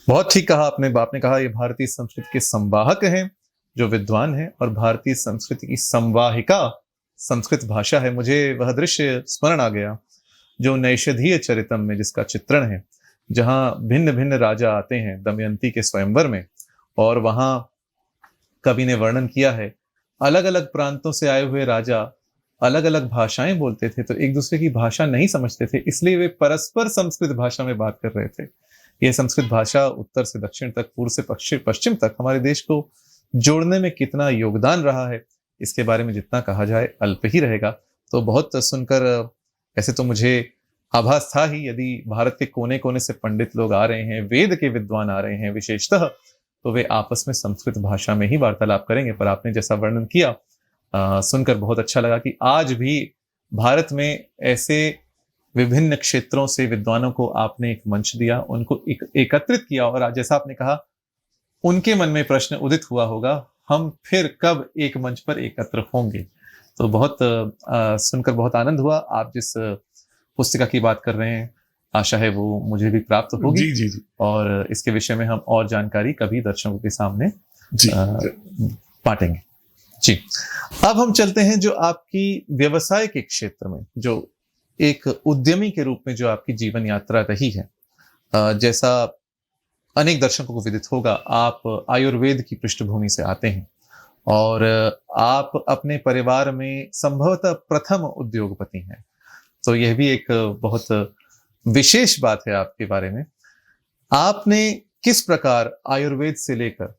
बहुत ठीक कहा आपने कहा ये भारतीय संस्कृति के संवाहक हैं जो विद्वान हैं, और भारतीय संस्कृति की संवाहिका संस्कृत भाषा है। मुझे वह दृश्य स्मरण आ गया जो नैषधीय चरितम में जिसका चित्रण है, जहां भिन्न भिन्न राजा आते हैं दमयंती के स्वयंवर में, और वहां कवि ने वर्णन किया है अलग अलग प्रांतों से आए हुए राजा अलग अलग भाषाएं बोलते थे, तो एक दूसरे की भाषा नहीं समझते थे, इसलिए वे परस्पर संस्कृत भाषा में बात कर रहे थे। यह संस्कृत भाषा उत्तर से दक्षिण तक, पूर्व से पश्चिम तक हमारे देश को जोड़ने में कितना योगदान रहा है, इसके बारे में जितना कहा जाए अल्प ही रहेगा। तो बहुत सुनकर ऐसे तो मुझे आभास था ही, यदि भारत के कोने कोने से पंडित लोग आ रहे हैं, वेद के विद्वान आ रहे हैं विशेषतः, तो वे आपस में संस्कृत भाषा में ही वार्तालाप करेंगे। पर आपने जैसा वर्णन किया सुनकर बहुत अच्छा लगा कि आज भी भारत में ऐसे विभिन्न क्षेत्रों से विद्वानों को आपने एक मंच दिया, उनको एकत्रित किया, और आज जैसा आपने कहा उनके मन में प्रश्न उदित हुआ होगा, हम फिर कब एक मंच पर एकत्र होंगे। तो बहुत सुनकर बहुत आनंद हुआ। आप जिस पुस्तिका की बात कर रहे हैं, आशा है वो मुझे भी प्राप्त होगी। जी। और इसके विषय में हम और जानकारी कभी दर्शकों के सामने बांटेंगे। जी, अब हम चलते हैं जो आपकी व्यवसाय के क्षेत्र में, जो एक उद्यमी के रूप में जो आपकी जीवन यात्रा रही है। जैसा अनेक दर्शकों को विदित होगा, आप आयुर्वेद की पृष्ठभूमि से आते हैं और आप अपने परिवार में संभवतः प्रथम उद्योगपति हैं। तो यह भी एक बहुत विशेष बात है आपके बारे में। आपने किस प्रकार आयुर्वेद से लेकर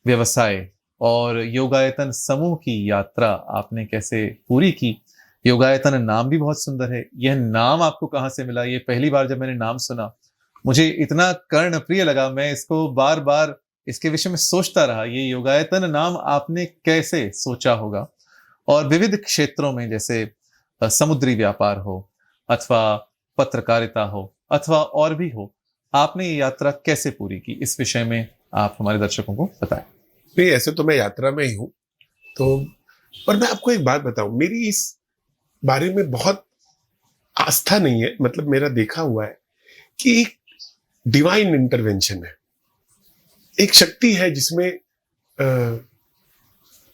व्यवसाय और योगायतन समूह की यात्रा आपने कैसे पूरी की? योगायतन नाम भी बहुत सुंदर है। यह नाम आपको कहाँ से मिला? ये पहली बार जब मैंने नाम सुना मुझे इतना कर्ण प्रिय लगा, मैं इसको बार बार इसके विषय में सोचता रहा। ये योगायतन नाम आपने कैसे सोचा होगा? और विविध क्षेत्रों में जैसे समुद्री व्यापार हो अथवा पत्रकारिता हो अथवा और भी हो, आपने ये यात्रा कैसे पूरी की? इस विषय में आप हमारे दर्शकों को बताएं। नहीं, ऐसे तो मैं यात्रा में ही हूँ, तो पर मैं आपको एक बात बताऊं, मेरी इस बारे में बहुत आस्था नहीं है। मतलब मेरा देखा हुआ है कि एक डिवाइन इंटरवेंशन है, एक शक्ति है जिसमें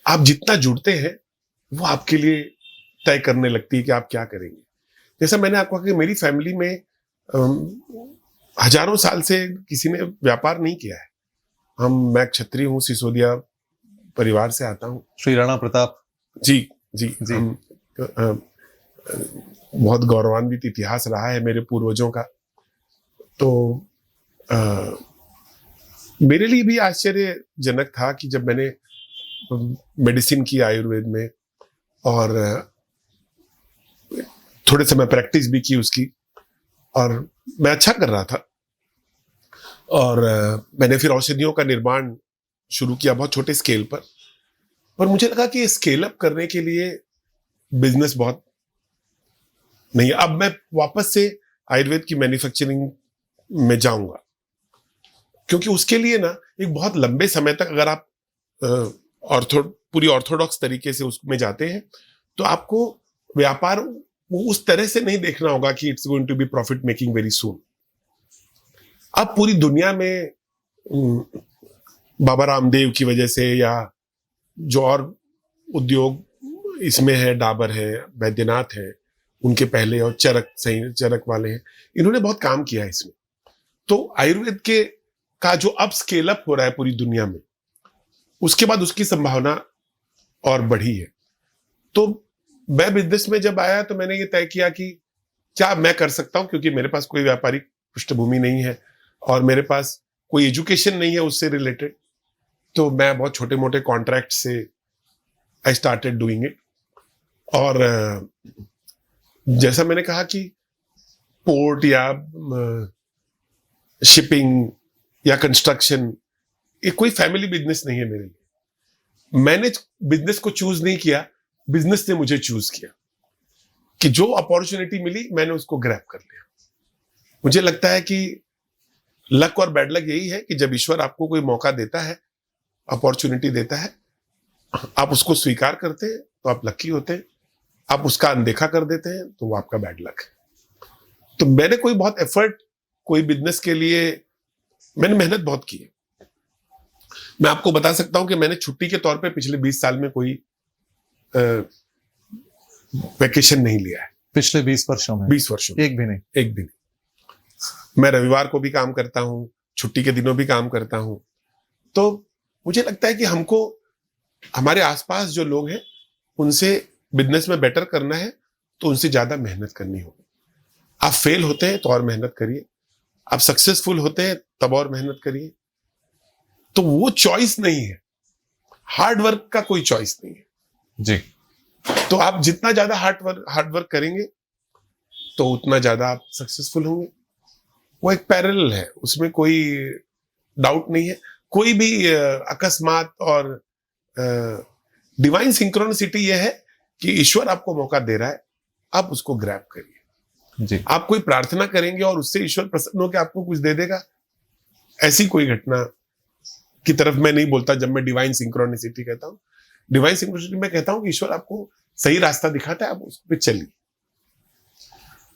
आप जितना जुड़ते हैं वो आपके लिए तय करने लगती है कि आप क्या करेंगे। जैसा मैंने आपको कहा कि मेरी फैमिली में हजारों साल से किसी ने व्यापार नहीं किया है। मैं क्षत्रिय हूँ, सिसोदिया परिवार से आता हूँ। श्री राणा प्रताप जी। हम बहुत गौरवान्वित इतिहास रहा है मेरे पूर्वजों का। तो मेरे लिए भी आश्चर्यजनक था कि जब मैंने मेडिसिन की आयुर्वेद में और थोड़े समय प्रैक्टिस भी की उसकी, और मैं अच्छा कर रहा था, और मैंने फिर औषधियों का निर्माण शुरू किया बहुत छोटे स्केल पर मुझे लगा कि स्केल अप करने के लिए बिजनेस बहुत नहीं है। अब मैं वापस से आयुर्वेद की मैन्युफैक्चरिंग में जाऊंगा, क्योंकि उसके लिए ना एक बहुत लंबे समय तक अगर आप पूरी ऑर्थोडॉक्स तरीके से उसमें जाते हैं तो आपको व्यापार उस तरह से नहीं देखना होगा कि it's going to be profit making very soon. अब पूरी दुनिया में बाबा रामदेव की वजह से या जो और उद्योग इसमें है, डाबर है, बैद्यनाथ है, उनके पहले, और चरक वाले हैं, इन्होंने बहुत काम किया है इसमें। तो आयुर्वेद के का जो अब स्केल अप हो रहा है पूरी दुनिया में, उसके बाद उसकी संभावना और बढ़ी है। तो मैं बिजनेस में जब आया तो मैंने ये तय किया कि क्या मैं कर सकता हूं, क्योंकि मेरे पास कोई व्यापारिक पृष्ठभूमि नहीं है और मेरे पास कोई एजुकेशन नहीं है उससे रिलेटेड। तो मैं बहुत छोटे मोटे कॉन्ट्रैक्ट से आई स्टार्टेड डूइंग इट। और जैसा मैंने कहा कि पोर्ट या शिपिंग या कंस्ट्रक्शन, ये कोई फैमिली बिजनेस नहीं है मेरे लिए। मैंने बिजनेस को चूज नहीं किया, बिजनेस ने मुझे चूज किया कि जो अपॉर्चुनिटी मिली मैंने उसको ग्रैब कर लिया। मुझे लगता है कि लक और बैड लक यही है कि जब ईश्वर आपको कोई मौका देता है, अपॉर्चुनिटी देता है, आप उसको स्वीकार करते हैं तो आप लकी होते हैं, आप उसका अनदेखा कर देते हैं तो वो आपका बैड लक है। तो मैंने कोई बहुत एफर्ट, कोई बिजनेस के लिए मैंने मेहनत बहुत की है। मैं आपको बता सकता हूं कि मैंने छुट्टी के तौर पे पिछले 20 साल में कोई वैकेशन नहीं लिया है। पिछले 20 वर्षों में? 20 वर्षों में एक भी नहीं? एक भी नहीं। मैं रविवार को भी काम करता हूं, छुट्टी के दिनों भी काम करता हूं। तो मुझे लगता है कि हमको हमारे आसपास जो लोग हैं उनसे बिजनेस में बेटर करना है तो उनसे ज्यादा मेहनत करनी होगी। आप फेल होते हैं तो और मेहनत करिए, आप सक्सेसफुल होते हैं तब और मेहनत करिए। तो वो चॉइस नहीं है, हार्ड वर्क का कोई चॉइस नहीं है जी। तो आप जितना ज्यादा हार्ड वर्क करेंगे तो उतना ज्यादा आप सक्सेसफुल होंगे। वो एक पैरेलल है, उसमें कोई डाउट नहीं है। कोई भी अकस्मात और डिवाइन सिंक्रोनिसिटी ये है कि ईश्वर आपको मौका दे रहा है, आप उसको ग्रैब करिए जी। आप कोई प्रार्थना करेंगे और उससे ईश्वर प्रसन्न होकर आपको कुछ दे देगा, ऐसी कोई घटना की तरफ मैं नहीं बोलता। जब मैं डिवाइन सिंक्रोनिसिटी कहता हूं, डिवाइन सिंक्रोनिसिटी में कहता हूं कि ईश्वर आपको सही रास्ता दिखाता है, आप उस पर चलिए।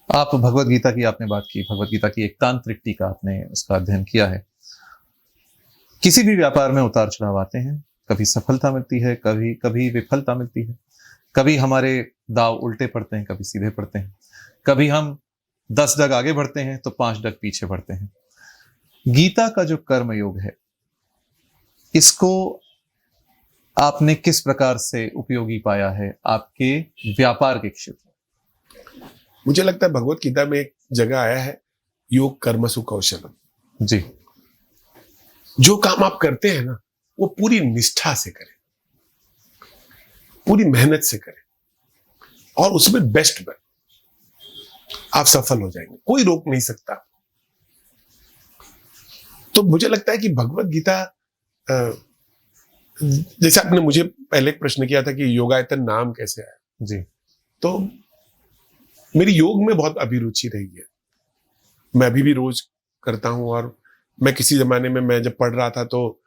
आप भगवत गीता की आपने बात की, भगवत गीता की एक तांत्रिक टीका आपने उसका अध्ययन किया है। किसी भी व्यापार में उतार चढ़ाव आते हैं, कभी सफलता मिलती है, कभी कभी विफलता मिलती है, कभी हमारे दाव उल्टे पड़ते हैं, कभी सीधे पड़ते हैं, कभी हम 10 डग आगे बढ़ते हैं तो 5 डग पीछे बढ़ते हैं। गीता का जो कर्म योग है, इसको आपने किस प्रकार से उपयोगी पाया है आपके व्यापार के क्षेत्र में? मुझे लगता है भगवत गीता में एक जगह आया है, योग कर्मसु कौशलम। जी। जो काम आप करते हैं ना, वो पूरी निष्ठा से करें, पूरी मेहनत से करें और उसमें बेस्ट बने, आप सफल हो जाएंगे, कोई रोक नहीं सकता। तो मुझे लगता है कि भगवत गीता, जैसे आपने मुझे पहले एक प्रश्न किया था कि योगायतन नाम कैसे आया, जी। तो मेरी योग में बहुत अभिरुचि रही है। मैं अभी भी रोज करता हूं और मैं किसी जमाने में, मैं जब पढ़ रहा था तो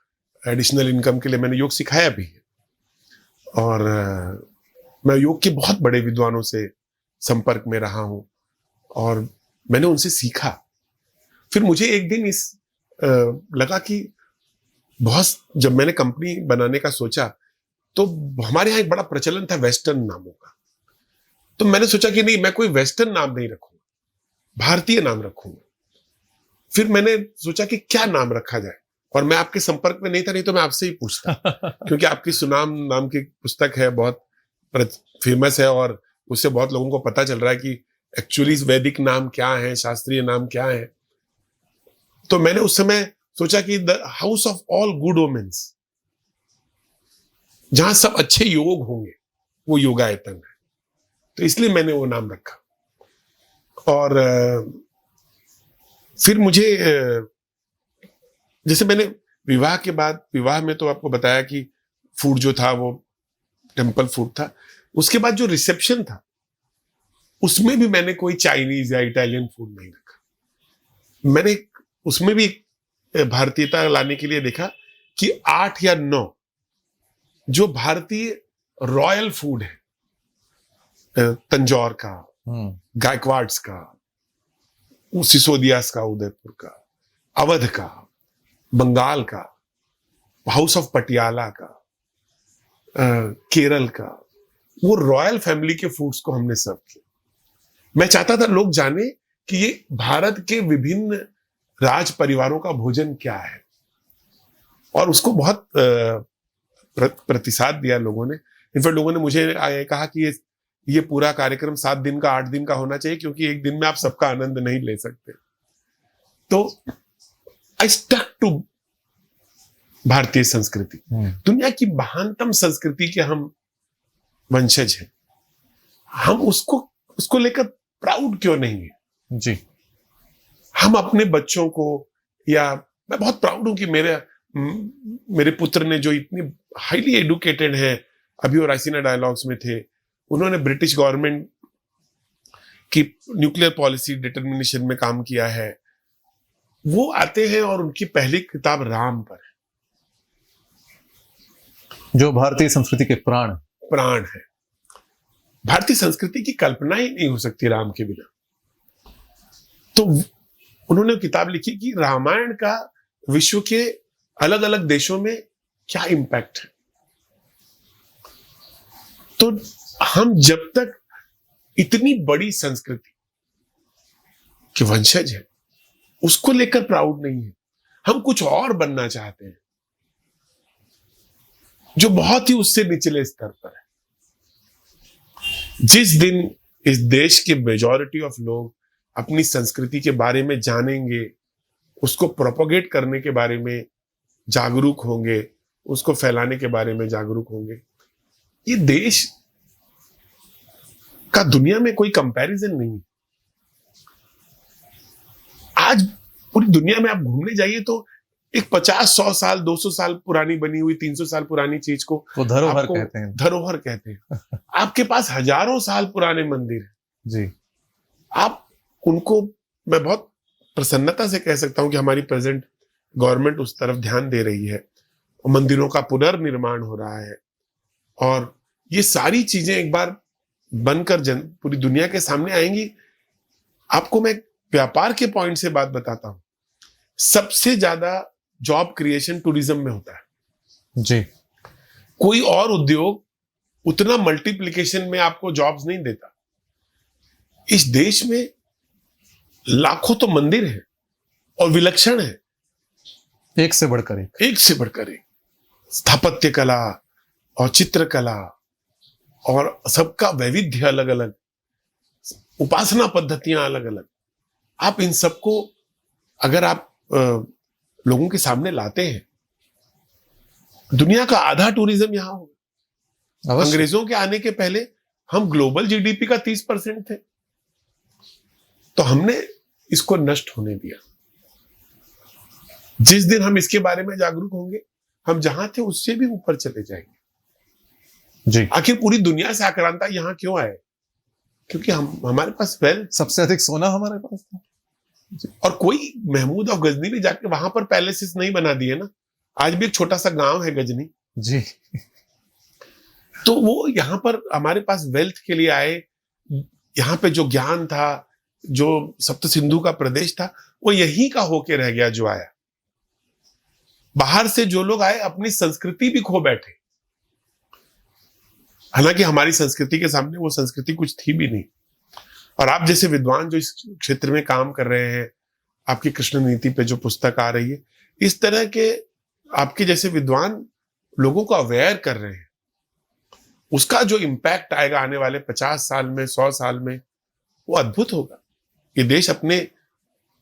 एडिशनल इनकम के लिए मैंने योग सिखाया भी है। और मैं योग के बहुत बड़े विद्वानों से संपर्क में रहा हूं और मैंने उनसे सीखा। फिर मुझे एक दिन लगा कि बहुत, जब मैंने कंपनी बनाने का सोचा तो हमारे यहाँ एक बड़ा प्रचलन था वेस्टर्न नामों का। तो मैंने सोचा कि नहीं, मैं कोई वेस्टर्न नाम नहीं रखूंगा, भारतीय नाम रखूंगा। फिर मैंने सोचा कि क्या नाम रखा जाए, और मैं आपके संपर्क में नहीं था, नहीं तो मैं आपसे ही पूछता क्योंकि आपकी सुनाम नाम की पुस्तक है, बहुत फेमस है और उससे बहुत लोगों को पता चल रहा है कि एक्चुअली वैदिक नाम क्या है, शास्त्रीय नाम क्या है। तो मैंने उस समय सोचा कि the house of all good women's, जहां सब अच्छे योग होंगे, वो योगायतन है। तो इसलिए मैंने वो नाम रखा। और फिर मुझे, जैसे मैंने विवाह के बाद, विवाह में तो आपको बताया कि फूड जो था वो टेम्पल फूड था। उसके बाद जो रिसेप्शन था उसमें भी मैंने कोई चाइनीज या इटालियन फूड नहीं रखा। मैंने उसमें भी भारतीयता लाने के लिए देखा कि 8 या 9 जो भारतीय रॉयल फूड है, तंजौर का, गायकवाड्स का, सिसोदियास का, उदयपुर का, अवध का, बंगाल का, हाउस ऑफ पटियाला का, केरल का, वो रॉयल फैमिली के फूड्स को हमने सर्व किया। मैं चाहता था लोग जाने कि ये भारत के विभिन्न राज परिवारों का भोजन क्या है, और उसको बहुत प्रतिसाद दिया लोगों ने। इनफैक्ट लोगों ने मुझे कहा कि ये पूरा कार्यक्रम 7 दिन का 8 दिन का होना चाहिए, क्योंकि एक दिन में आप सबका आनंद नहीं ले सकते। तो आई स्टक टू भारतीय संस्कृति। दुनिया की महानतम संस्कृति के हम वंशज हैं, हम उसको लेकर प्राउड क्यों नहीं है? जी, हम अपने बच्चों को, या मैं बहुत प्राउड हूं कि मेरे पुत्र ने, जो इतनी हाईली एडुकेटेड है, अभी वो राइसीना डायलॉग्स में थे, उन्होंने ब्रिटिश गवर्नमेंट की न्यूक्लियर पॉलिसी डिटर्मिनेशन में काम किया है। वो आते हैं और उनकी पहली किताब राम पर है, जो भारतीय संस्कृति के प्राण है। भारतीय संस्कृति की कल्पना ही नहीं हो सकती राम के बिना। तो उन्होंने किताब लिखी कि रामायण का विश्व के अलग अलग देशों में क्या इंपैक्ट है। तो हम जब तक इतनी बड़ी संस्कृति के वंशज हैं, उसको लेकर प्राउड नहीं है, हम कुछ और बनना चाहते हैं जो बहुत ही उससे निचले स्तर पर है। जिस दिन इस देश के मेजॉरिटी ऑफ लोग अपनी संस्कृति के बारे में जानेंगे, उसको प्रोपोगेट करने के बारे में जागरूक होंगे, उसको फैलाने के बारे में जागरूक होंगे, ये देश का दुनिया में कोई कंपैरिजन नहीं है। आज पूरी दुनिया में आप घूमने जाइए तो एक 50-100 साल 200 साल पुरानी बनी हुई, 300 साल पुरानी चीज को धरोहर कहते हैं। धरोहर कहते हैं। आपके पास हजारों साल पुराने मंदिर हैं जी, आप उनको, मैं बहुत प्रसन्नता से कह सकता हूं कि हमारी प्रेजेंट गवर्नमेंट उस तरफ ध्यान दे रही है, मंदिरों का पुनर्निर्माण हो रहा है, और ये सारी चीजें एक बार बनकर पूरी दुनिया के सामने आएंगी। आपको मैं व्यापार के पॉइंट से बात बताता हूं, सबसे ज्यादा जॉब क्रिएशन टूरिज्म में होता है जी। कोई और उद्योग उतना मल्टीप्लिकेशन में आपको जॉब्स नहीं देता। इस देश में लाखों तो मंदिर हैं और विलक्षण है, एक से बढ़कर एक स्थापत्य कला और चित्रकला, और सबका वैविध्य अलग अलग, उपासना पद्धतियां अलग अलग। आप इन सबको अगर आप लोगों के सामने लाते हैं, दुनिया का आधा टूरिज्म यहां होगा। अंग्रेजों के आने के पहले हम ग्लोबल जीडीपी का 30% थे, तो हमने इसको नष्ट होने दिया। जिस दिन हम इसके बारे में जागरूक होंगे, हम जहां थे उससे भी ऊपर चले जाएंगे जी। आखिर पूरी दुनिया से आक्रांता यहां क्यों आए? क्योंकि हमारे पास वेल्थ, सबसे अधिक सोना हमारे पास था। और कोई महमूद ऑफ गजनी ने जाके वहां पर पैलेसेस नहीं बना दिए ना। आज भी एक छोटा सा गांव है गजनी जी। तो वो यहाँ पर हमारे पास वेल्थ के लिए आए। यहाँ पे जो ज्ञान था, जो सप्त सिंधु का प्रदेश था, वो यहीं का होके रह गया जो आया। बाहर से जो लोग आए अपनी संस्कृति भी खो बैठे, हालांकि हमारी संस्कृति के सामने वो संस्कृति कुछ थी भी नहीं। और आप जैसे विद्वान जो इस क्षेत्र में काम कर रहे हैं, आपकी कृष्ण नीति पे जो पुस्तक आ रही है, इस तरह के आपके जैसे विद्वान लोगों को अवेयर कर रहे हैं, उसका जो इम्पैक्ट आएगा आने वाले 50 साल में, 100 साल में, वो अद्भुत होगा। ये देश अपने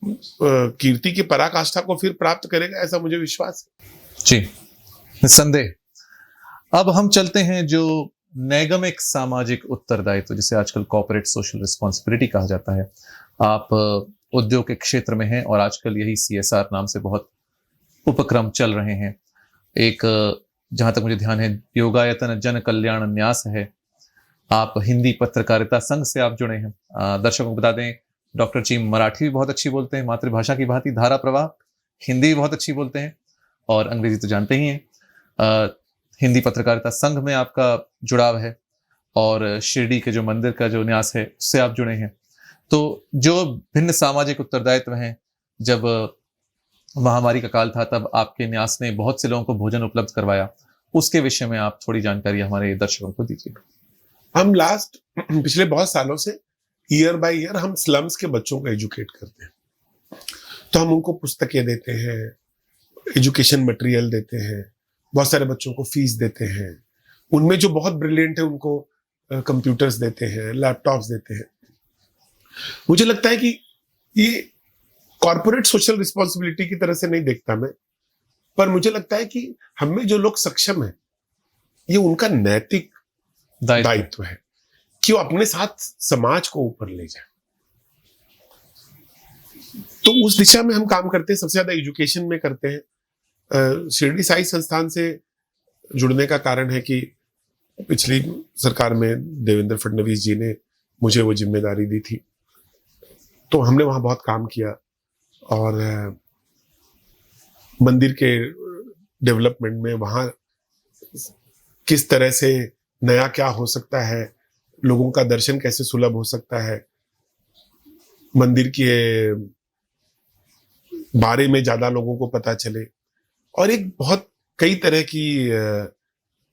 कीर्ति की पराकाष्ठा को फिर प्राप्त करेगा, ऐसा मुझे विश्वास है। जी, निस्संदेह। अब हम चलते हैं जो नैगमिक सामाजिक उत्तरदायित्व, जिसे आजकल कॉर्पोरेट सोशल रिस्पॉन्सिबिलिटी कहा जाता है। आप उद्योग के क्षेत्र में हैं और आजकल यही CSR नाम से बहुत उपक्रम चल रहे हैं। एक, जहां तक मुझे ध्यान है, योगायतन जन कल्याण न्यास है। आप हिंदी पत्रकारिता संघ से आप जुड़े हैं। दर्शकों को बता दें, डॉक्टर जी मराठी भी बहुत अच्छी बोलते हैं, मातृभाषा की भांति धारा प्रवाह, हिंदी भी बहुत अच्छी बोलते हैं, और अंग्रेजी तो जानते ही हैं। हिंदी पत्रकारिता संघ में आपका जुड़ाव है, और शिरडी के जो मंदिर का जो न्यास है उससे आप जुड़े हैं। तो जो भिन्न सामाजिक उत्तरदायित्व हैं, जब महामारी का काल था तब आपके न्यास ने बहुत से लोगों को भोजन उपलब्ध करवाया। उसके विषय में आप थोड़ी जानकारी हमारे दर्शकों को दीजिए। हम पिछले बहुत सालों से ईयर बाय ईयर हम स्लम्स के बच्चों को एजुकेट करते हैं। तो हम उनको पुस्तकें देते हैं, एजुकेशन मटेरियल देते हैं, बहुत सारे बच्चों को फीस देते हैं, उनमें जो बहुत ब्रिलियंट है उनको कंप्यूटर्स देते हैं, लैपटॉप्स देते हैं। मुझे लगता है कि ये कॉर्पोरेट सोशल रिस्पॉन्सिबिलिटी की तरह से नहीं देखता मैं, पर मुझे लगता है कि हमें जो लोग सक्षम है ये उनका नैतिक दायित्व है कि वो अपने साथ समाज को ऊपर ले जाए। तो उस दिशा में हम काम करते हैं, सबसे ज्यादा एजुकेशन में करते हैं। शिरडी साई संस्थान से जुड़ने का कारण है कि पिछली सरकार में देवेंद्र फडणवीस जी ने मुझे वो जिम्मेदारी दी थी, तो हमने वहां बहुत काम किया और मंदिर के डेवलपमेंट में वहां किस तरह से नया क्या हो सकता है, लोगों का दर्शन कैसे सुलभ हो सकता है, मंदिर के बारे में ज्यादा लोगों को पता चले और एक बहुत कई तरह की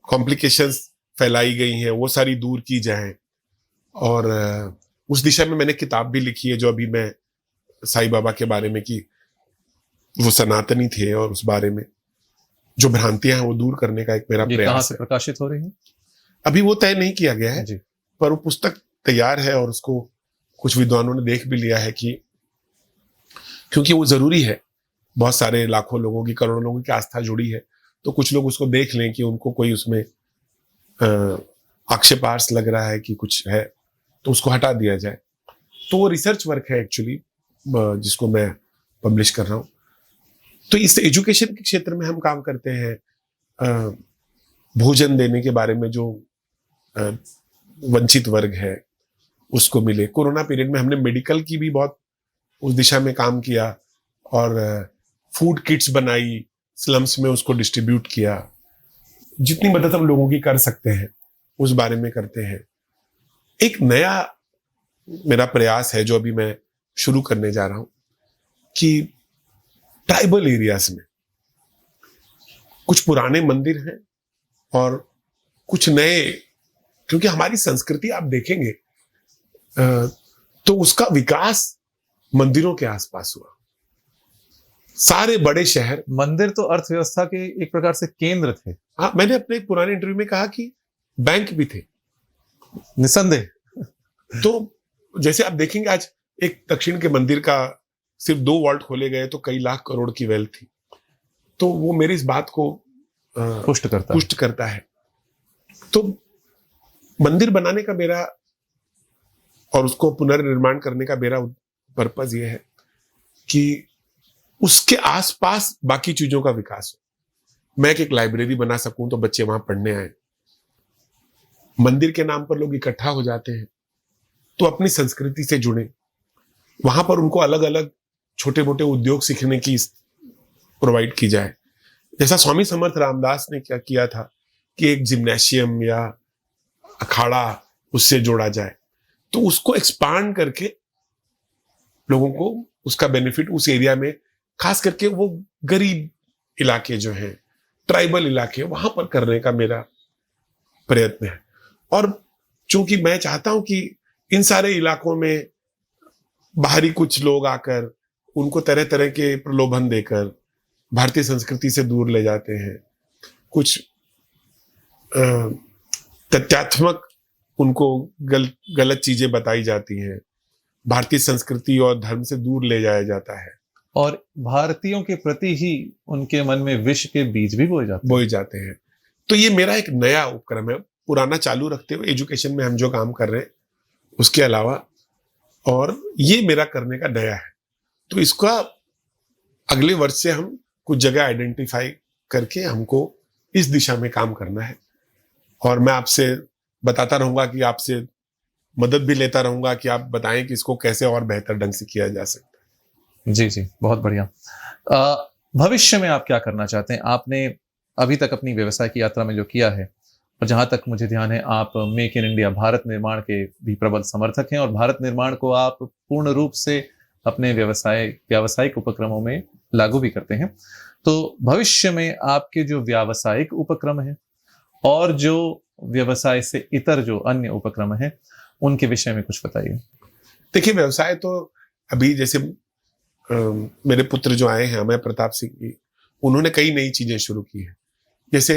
कॉम्प्लिकेशंस फैलाई गई हैं वो सारी दूर की जाएं। और उस दिशा में मैंने किताब भी लिखी है जो अभी मैं साईं बाबा के बारे में, कि वो सनातनी थे और उस बारे में जो भ्रांतियां हैं वो दूर करने का एक मेरा प्रयास कहाँ से है। प्रकाशित हो रही है? अभी वो तय नहीं किया गया है जी। पर वो पुस्तक तैयार है और उसको कुछ विद्वानों ने देख भी लिया है कि क्योंकि वो जरूरी है, बहुत सारे लाखों लोगों की, करोड़ों लोगों की आस्था जुड़ी है, तो कुछ लोग उसको देख लें कि उनको कोई उसमें आक्षेपार्ह लग रहा है कि कुछ है तो उसको हटा दिया जाए। तो वो रिसर्च वर्क है एक्चुअली जिसको मैं पब्लिश कर रहा हूँ। तो इस एजुकेशन के क्षेत्र में हम काम करते हैं, भोजन देने के बारे में, जो वंचित वर्ग है उसको मिले। कोरोना पीरियड में हमने मेडिकल की भी बहुत उस दिशा में काम किया और फूड किट्स बनाई, स्लम्स में उसको डिस्ट्रीब्यूट किया। जितनी मदद हम लोगों की कर सकते हैं उस बारे में करते हैं। एक नया मेरा प्रयास है जो अभी मैं शुरू करने जा रहा हूं कि ट्राइबल एरियाज में कुछ पुराने मंदिर हैं और कुछ नए, क्योंकि हमारी संस्कृति आप देखेंगे तो उसका विकास मंदिरों के आसपास हुआ। सारे बड़े शहर, मंदिर तो अर्थव्यवस्था के एक प्रकार से केंद्र थे। हाँ, मैंने अपने एक पुराने इंटरव्यू में कहा कि बैंक भी थे, निसंदेह। तो जैसे आप देखेंगे आज एक दक्षिण के मंदिर का सिर्फ 2 वॉल्ट खोले गए तो कई लाख करोड़ की वेल्थ थी। तो वो मेरी इस बात को पुष्ट करता है। तो मंदिर बनाने का मेरा और उसको पुनर्निर्माण करने का मेरा पर्पज ये है कि उसके आसपास बाकी चीजों का विकास हो। मैं एक लाइब्रेरी बना सकूं तो बच्चे वहां पढ़ने आए। मंदिर के नाम पर लोग इकट्ठा हो जाते हैं तो अपनी संस्कृति से जुड़े, वहां पर उनको अलग अलग छोटे मोटे उद्योग सीखने की प्रोवाइड की जाए। जैसा स्वामी समर्थ रामदास ने क्या किया था कि एक जिम्नेशियम या अखाड़ा उससे जोड़ा जाए, तो उसको एक्सपांड करके लोगों को उसका बेनिफिट उस एरिया में, खास करके वो गरीब इलाके जो हैं, ट्राइबल इलाके, वहां पर करने का मेरा प्रयत्न है। और चूंकि मैं चाहता हूं कि इन सारे इलाकों में बाहरी कुछ लोग आकर उनको तरह तरह के प्रलोभन देकर भारतीय संस्कृति से दूर ले जाते हैं, कुछ तथ्यात्मक उनको गलत चीजें बताई जाती हैं, भारतीय संस्कृति और धर्म से दूर ले जाया जाता है और भारतीयों के प्रति ही उनके मन में विष के बीज भी बोए जाते हैं। तो ये मेरा एक नया उपक्रम है, पुराना चालू रखते हुए एजुकेशन में हम जो काम कर रहे हैं उसके अलावा, और ये मेरा करने का नया है। तो इसका अगले वर्ष से हम कुछ जगह आइडेंटिफाई करके हमको इस दिशा में काम करना है। और मैं आपसे बताता रहूंगा कि आपसे मदद भी लेता रहूंगा कि आप बताएं कि इसको कैसे और बेहतर ढंग से किया जा सकता है। जी जी, बहुत बढ़िया। भविष्य में आप क्या करना चाहते हैं? आपने अभी तक अपनी व्यवसाय की यात्रा में जो किया है, और जहां तक मुझे ध्यान है आप मेक इन इंडिया, भारत निर्माण के भी प्रबल समर्थक हैं, और भारत निर्माण को आप पूर्ण रूप से अपने व्यावसायिक उपक्रमों में लागू भी करते हैं। तो भविष्य में आपके जो व्यावसायिक उपक्रम हैं और जो व्यवसाय से इतर जो अन्य उपक्रम हैं उनके विषय में कुछ बताइए। देखिए, व्यवसाय तो अभी जैसे मेरे पुत्र जो आए हैं अमय प्रताप सिंह जी, उन्होंने कई नई चीजें शुरू की है। जैसे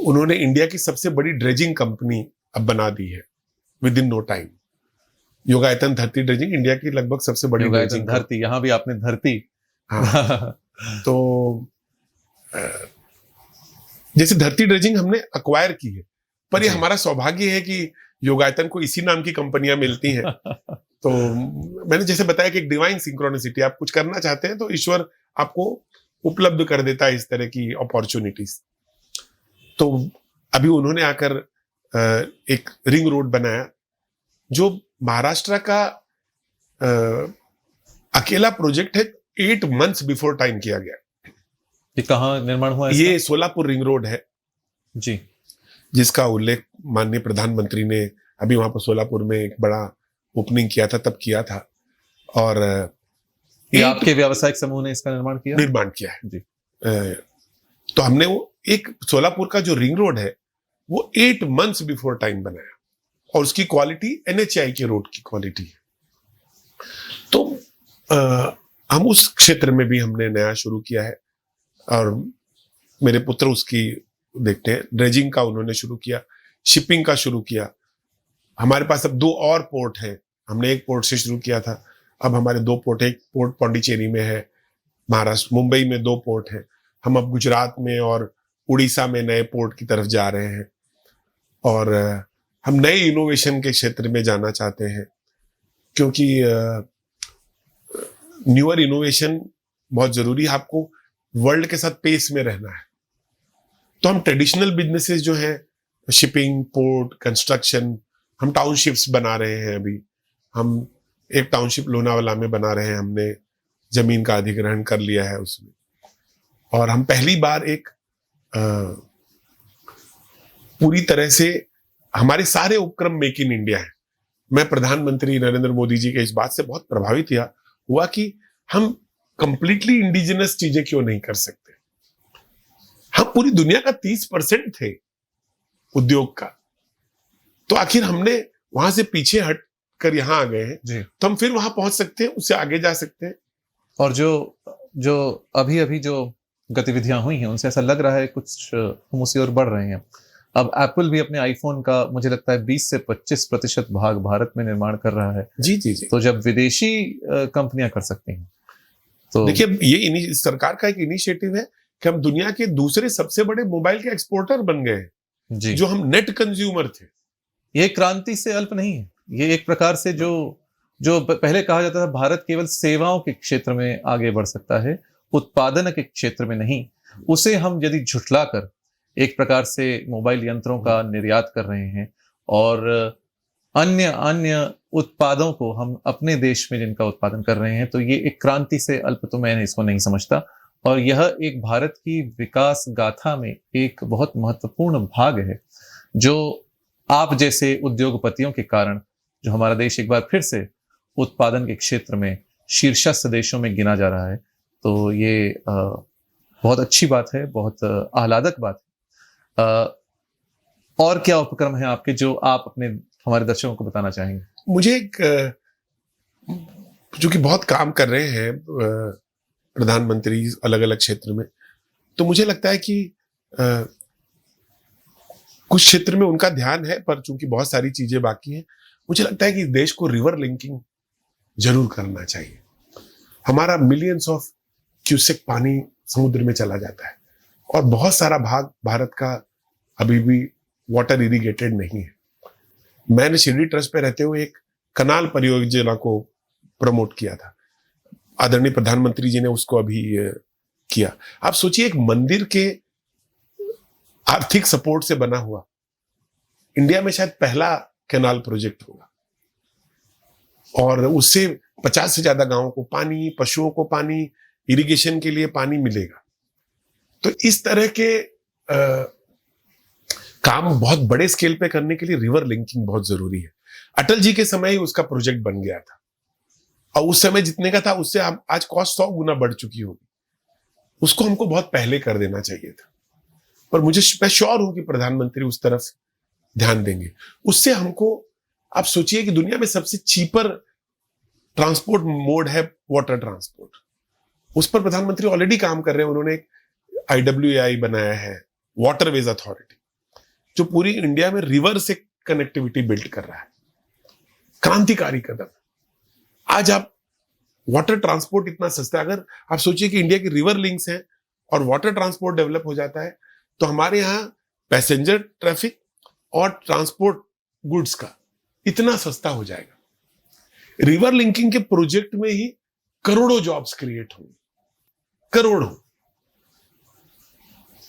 उन्होंने इंडिया की सबसे बड़ी ड्रेजिंग कंपनी अब बना दी है विद इन नो टाइम। योगायतन धरती ड्रेजिंग इंडिया की लगभग सबसे बड़ी ड्रेजिंग धरती, यहाँ भी आपने धरती। हाँ। तो जैसे धरती ड्रेजिंग हमने अक्वायर की है, पर ये हमारा सौभाग्य है कि योगायतन को इसी नाम की कंपनियां मिलती हैं। तो मैंने जैसे बताया कि एक डिवाइन सिंक्रोनिसिटी, आप कुछ करना चाहते हैं तो ईश्वर आपको उपलब्ध कर देता है इस तरह की अपॉर्चुनिटीज। तो अभी उन्होंने आकर एक रिंग रोड बनाया जो महाराष्ट्र का अकेला प्रोजेक्ट है, 8 months बिफोर टाइम किया गया। ये कहाँ निर्माण हुआ है? ये सोलापुर रिंग रोड है जी, जिसका उल्लेख माननीय प्रधानमंत्री ने अभी वहां पर सोलापुर में एक बड़ा ओपनिंग किया था, तब किया था। और ये आपके व्यावसायिक समूह ने इसका निर्माण किया है जी। तो हमने वो एक सोलापुर का जो रिंग रोड है वो 8 months बिफोर टाइम बनाया, और उसकी क्वालिटी NHAI के रोड की क्वालिटी है। तो हम उस क्षेत्र में भी हमने नया शुरू किया है, और मेरे पुत्र उसकी देखते हैं। ड्रेजिंग का उन्होंने शुरू किया, शिपिंग का शुरू किया। हमारे पास अब 2 और पोर्ट हैं। हमने एक पोर्ट से शुरू किया था, अब हमारे 2 पोर्ट है। एक पोर्ट पौंडीचेरी में है, महाराष्ट्र मुंबई में 2 पोर्ट हैं। हम अब गुजरात में और उड़ीसा में नए पोर्ट की तरफ जा रहे हैं, और हम नए इनोवेशन के क्षेत्र में जाना चाहते हैं, क्योंकि न्यूअर इनोवेशन बहुत जरूरी है। आपको वर्ल्ड के साथ पेस में रहना है। तो हम ट्रेडिशनल बिजनेसेस जो हैं, शिपिंग, पोर्ट, कंस्ट्रक्शन, हम टाउनशिप्स बना रहे हैं। अभी हम एक टाउनशिप लोनावाला में बना रहे हैं, हमने जमीन का अधिग्रहण कर लिया है उसमें। और हम पहली बार एक पूरी तरह से हमारे सारे उपक्रम मेक इन इंडिया है। मैं प्रधानमंत्री नरेंद्र मोदी जी के इस बात से बहुत प्रभावित हुआ कि हम कंप्लीटली इंडिजिनस चीजें क्यों नहीं कर सकते। हम पूरी दुनिया का 30% थे उद्योग का, तो आखिर हमने वहां से पीछे हट कर यहां आ गए हैं, तो हम फिर वहां पहुंच सकते हैं, उससे आगे जा सकते हैं। और जो अभी जो गतिविधियां हुई हैं उनसे ऐसा लग रहा है कुछ हम उसी ओर बढ़ रहे हैं। अब एप्पल भी अपने आईफोन का मुझे लगता है 20 से 25% भाग भारत में निर्माण कर रहा है। जी जी जी। तो जब विदेशी कंपनियां कर सकती हैं तो देखिए, ये सरकार का एक इनिशिएटिव है कि हम दुनिया के दूसरे सबसे बड़े मोबाइल के एक्सपोर्टर बन गए हैं जी। जो हम नेट कंज्यूमर थे। ये क्रांति से अल्प नहीं है। ये एक प्रकार से जो पहले कहा जाता था भारत केवल सेवाओं के क्षेत्र में आगे बढ़ सकता है, उत्पादन के क्षेत्र में नहीं, उसे हम यदि झुठलाकर एक प्रकार से मोबाइल यंत्रों का निर्यात कर रहे हैं और अन्य उत्पादों को हम अपने देश में जिनका उत्पादन कर रहे हैं, तो ये एक क्रांति से अल्प तो मैं इसको नहीं समझता। और यह एक भारत की विकास गाथा में एक बहुत महत्वपूर्ण भाग है, जो आप जैसे उद्योगपतियों के कारण जो हमारा देश एक बार फिर से उत्पादन के क्षेत्र में शीर्षस्थ देशों में गिना जा रहा है। तो ये बहुत अच्छी बात है, बहुत आह्लादक बात है। और क्या उपक्रम है आपके जो आप अपने हमारे दर्शकों को बताना चाहेंगे? मुझे एक जो कि बहुत काम कर रहे हैं प्रधानमंत्री अलग अलग क्षेत्र में, तो मुझे लगता है कि कुछ क्षेत्र में उनका ध्यान है, पर चूंकि बहुत सारी चीजें बाकी हैं, मुझे लगता है कि देश को रिवर लिंकिंग जरूर करना चाहिए। हमारा मिलियंस ऑफ क्यूसेक पानी समुद्र में चला जाता है, और बहुत सारा भाग भारत का अभी भी वाटर इरिगेटेड नहीं है। मैंने शिरडी ट्रस्ट पे रहते हुए एक कनाल परियोजना को प्रमोट किया था, आदरणीय प्रधानमंत्री जी ने उसको अभी किया। आप सोचिए, एक मंदिर के आर्थिक सपोर्ट से बना हुआ इंडिया में शायद पहला कैनाल प्रोजेक्ट होगा, और उससे 50 से ज्यादा गांवों को पानी, पशुओं को पानी, इरिगेशन के लिए पानी मिलेगा। तो इस तरह के काम बहुत बड़े स्केल पे करने के लिए रिवर लिंकिंग बहुत जरूरी है। अटल जी के समय ही उसका प्रोजेक्ट बन गया था, और उस समय जितने का था उससे आज कॉस्ट 100 गुना बढ़ चुकी होगी। उसको हमको बहुत पहले कर देना चाहिए था। पर मैं श्योर हूं कि प्रधानमंत्री उस तरफ ध्यान देंगे। उससे हमको, आप सोचिए कि दुनिया में सबसे चीपर ट्रांसपोर्ट मोड है वाटर ट्रांसपोर्ट, उस पर प्रधानमंत्री ऑलरेडी काम कर रहे हैं। उन्होंने एक IWAI बनाया है, वाटरवेज अथॉरिटी, जो पूरी इंडिया में रिवर से कनेक्टिविटी बिल्ड कर रहा है। क्रांतिकारी कदम। आज आप वाटर ट्रांसपोर्ट इतना सस्ता है, अगर आप सोचिए कि इंडिया की रिवर लिंक्स हैं और वाटर ट्रांसपोर्ट डेवलप हो जाता है, तो हमारे यहां पैसेंजर ट्रैफिक और ट्रांसपोर्ट गुड्स का इतना सस्ता हो जाएगा। रिवर लिंकिंग के प्रोजेक्ट में ही करोड़ों जॉब्स क्रिएट होंगे, करोड़ों।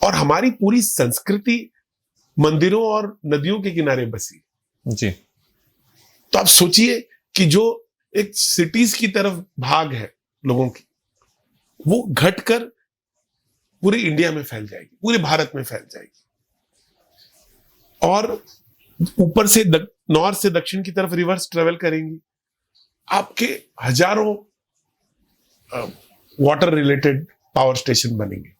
और हमारी पूरी संस्कृति मंदिरों और नदियों के किनारे बसी जी। तो आप सोचिए कि जो एक सिटीज की तरफ भाग है लोगों की, वो घटकर पूरे इंडिया में फैल जाएगी, पूरे भारत में फैल जाएगी। और ऊपर से नॉर्थ से दक्षिण की तरफ रिवर्स ट्रेवल करेंगी। आपके हजारों वाटर रिलेटेड पावर स्टेशन बनेंगे।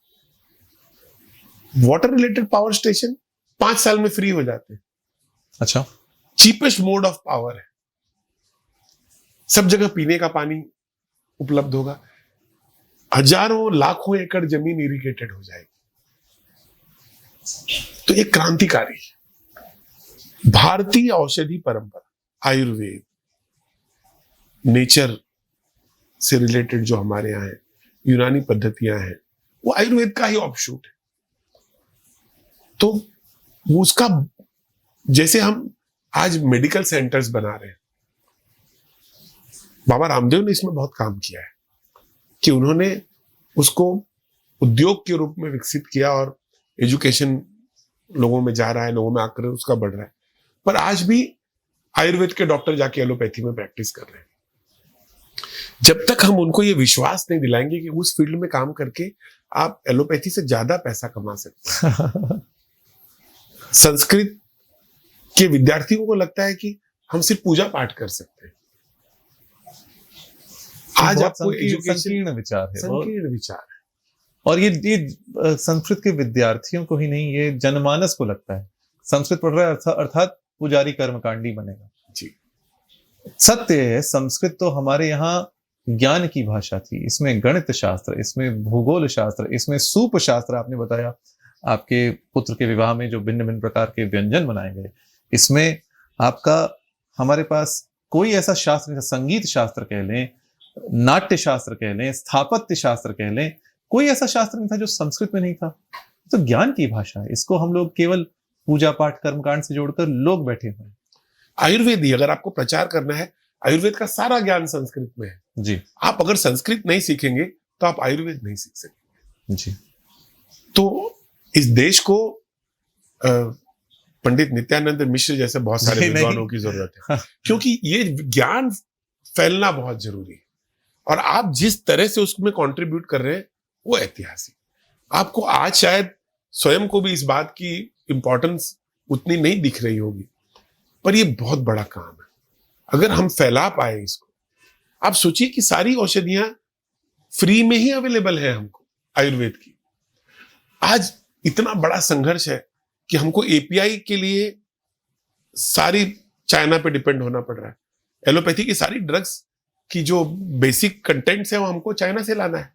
वाटर रिलेटेड पावर स्टेशन 5 साल में फ्री हो जाते हैं। अच्छा। चीपेस्ट मोड ऑफ पावर है। सब जगह पीने का पानी उपलब्ध होगा। हजारों लाखों एकड़ जमीन इरिगेटेड हो जाएगी। तो एक क्रांतिकारी भारतीय औषधि परंपरा, आयुर्वेद, नेचर से रिलेटेड जो हमारे यहां है, यूनानी पद्धतियां हैं, वो आयुर्वेद का ही ऑफशूट है। तो वो उसका, जैसे हम आज मेडिकल सेंटर्स बना रहे हैं, बाबा रामदेव ने इसमें बहुत काम किया है कि उन्होंने उसको उद्योग के रूप में विकसित किया और एजुकेशन लोगों में जा रहा है, लोगों में आकर उसका बढ़ रहा है। पर आज भी आयुर्वेद के डॉक्टर जाके एलोपैथी में प्रैक्टिस कर रहे हैं। जब तक हम उनको ये विश्वास नहीं दिलाएंगे कि उस फील्ड में काम करके आप एलोपैथी से ज्यादा पैसा कमा सकते हैं। संस्कृत के विद्यार्थियों को लगता है कि हम सिर्फ पूजा पाठ कर सकते हैं। आज आपको संकीर्ण विचार है, संकीर्ण विचार है। और ये संस्कृत के विद्यार्थियों को ही नहीं, ये जनमानस को लगता है संस्कृत पढ़ रहा है अर्थात पुजारी कर्मकांडी बनेगा। जी, सत्य है, संस्कृत तो हमारे यहाँ ज्ञान की भाषा थी। इसमें गणित शास्त्र, इसमें भूगोल शास्त्र, इसमें सूप शास्त्र, आपने बताया आपके पुत्र के विवाह में जो भिन्न भिन्न प्रकार के व्यंजन बनाए गए, इसमें आपका, हमारे पास कोई ऐसा शास्त्र नहीं था। संगीत शास्त्र कह लें, नाट्य शास्त्र कह लें, स्थापत्य शास्त्र कह लें, कोई ऐसा शास्त्र नहीं था जो संस्कृत में नहीं था। तो ज्ञान की भाषा है, इसको हम लोग केवल पूजा पाठ कर्मकांड से जोड़कर लोग बैठे हुए हैं। आयुर्वेद ही अगर आपको प्रचार करना है, आयुर्वेद का सारा ज्ञान संस्कृत में है जी। आप अगर संस्कृत नहीं सीखेंगे तो आप आयुर्वेद नहीं सीख सकेंगे जी। तो इस देश को पंडित नित्यानंद मिश्र जैसे बहुत सारे विद्वानों की जरूरत है, क्योंकि ये ज्ञान फैलना बहुत जरूरी है। और आप जिस तरह से उसमें कंट्रीब्यूट कर रहे हैं वो ऐतिहासिक। आपको आज शायद स्वयं को भी इस बात की इंपॉर्टेंस उतनी नहीं दिख रही होगी, पर ये बहुत बड़ा काम है अगर हम फैला पाए इसको। आप सोचिए कि सारी औषधियां फ्री में ही अवेलेबल है हमको आयुर्वेद की। आज इतना बड़ा संघर्ष है कि हमको एपीआई के लिए सारी चाइना पे डिपेंड होना पड़ रहा है। एलोपैथी की सारी ड्रग्स की जो बेसिक कंटेंट्स है वो हमको चाइना से लाना है।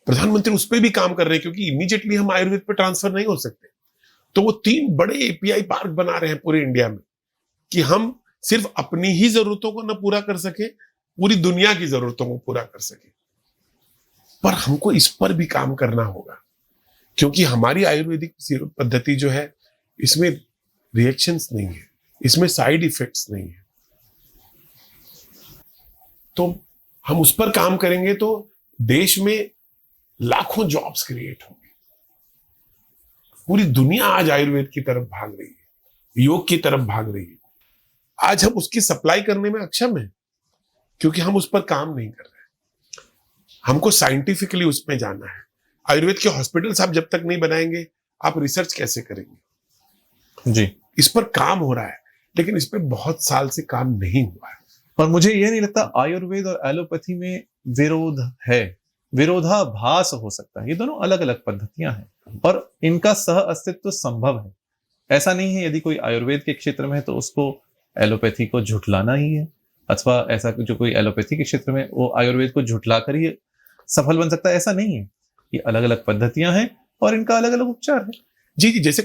प्रधानमंत्री उस पर भी काम कर रहे हैं, क्योंकि इमीडिएटली हम आयुर्वेद पे ट्रांसफर नहीं हो सकते। तो वो 3 बड़े एपीआई पार्क बना रहे हैं पूरे इंडिया में कि हम सिर्फ अपनी ही जरूरतों को न पूरा कर सके, पूरी दुनिया की जरूरतों को पूरा कर सके। पर हमको इस पर भी काम करना होगा, क्योंकि हमारी आयुर्वेदिक पद्धति जो है, इसमें रिएक्शंस नहीं है, इसमें साइड इफेक्ट्स नहीं है। तो हम उस पर काम करेंगे तो देश में लाखों जॉब्स क्रिएट होंगे। पूरी दुनिया आज आयुर्वेद की तरफ भाग रही है, योग की तरफ भाग रही है। आज हम उसकी सप्लाई करने में अक्षम हैं, क्योंकि हम उस पर काम नहीं कर रहे। हमको साइंटिफिकली उसमें जाना है। आयुर्वेद के हॉस्पिटल्स आप जब तक नहीं बनाएंगे, आप रिसर्च कैसे करेंगे? जी। इस पर काम हो रहा है, लेकिन इस पर बहुत साल से काम नहीं हुआ है। और मुझे ये नहीं लगता आयुर्वेद और एलोपैथी में विरोध है। विरोधाभास हो सकता है। ये दोनों अलग अलग पद्धतियां हैं और इनका सह अस्तित्व संभव है। ऐसा नहीं है यदि कोई आयुर्वेद के क्षेत्र में है तो उसको एलोपैथी को झुठलाना ही है, अथवा ऐसा जो कोई एलोपैथी के क्षेत्र में वो आयुर्वेद को झुठला कर ही सफल बन सकता है, ऐसा नहीं है। ये अलग अलग पद्धतियां हैं और इनका अलग अलग उपचार है। जी, जैसे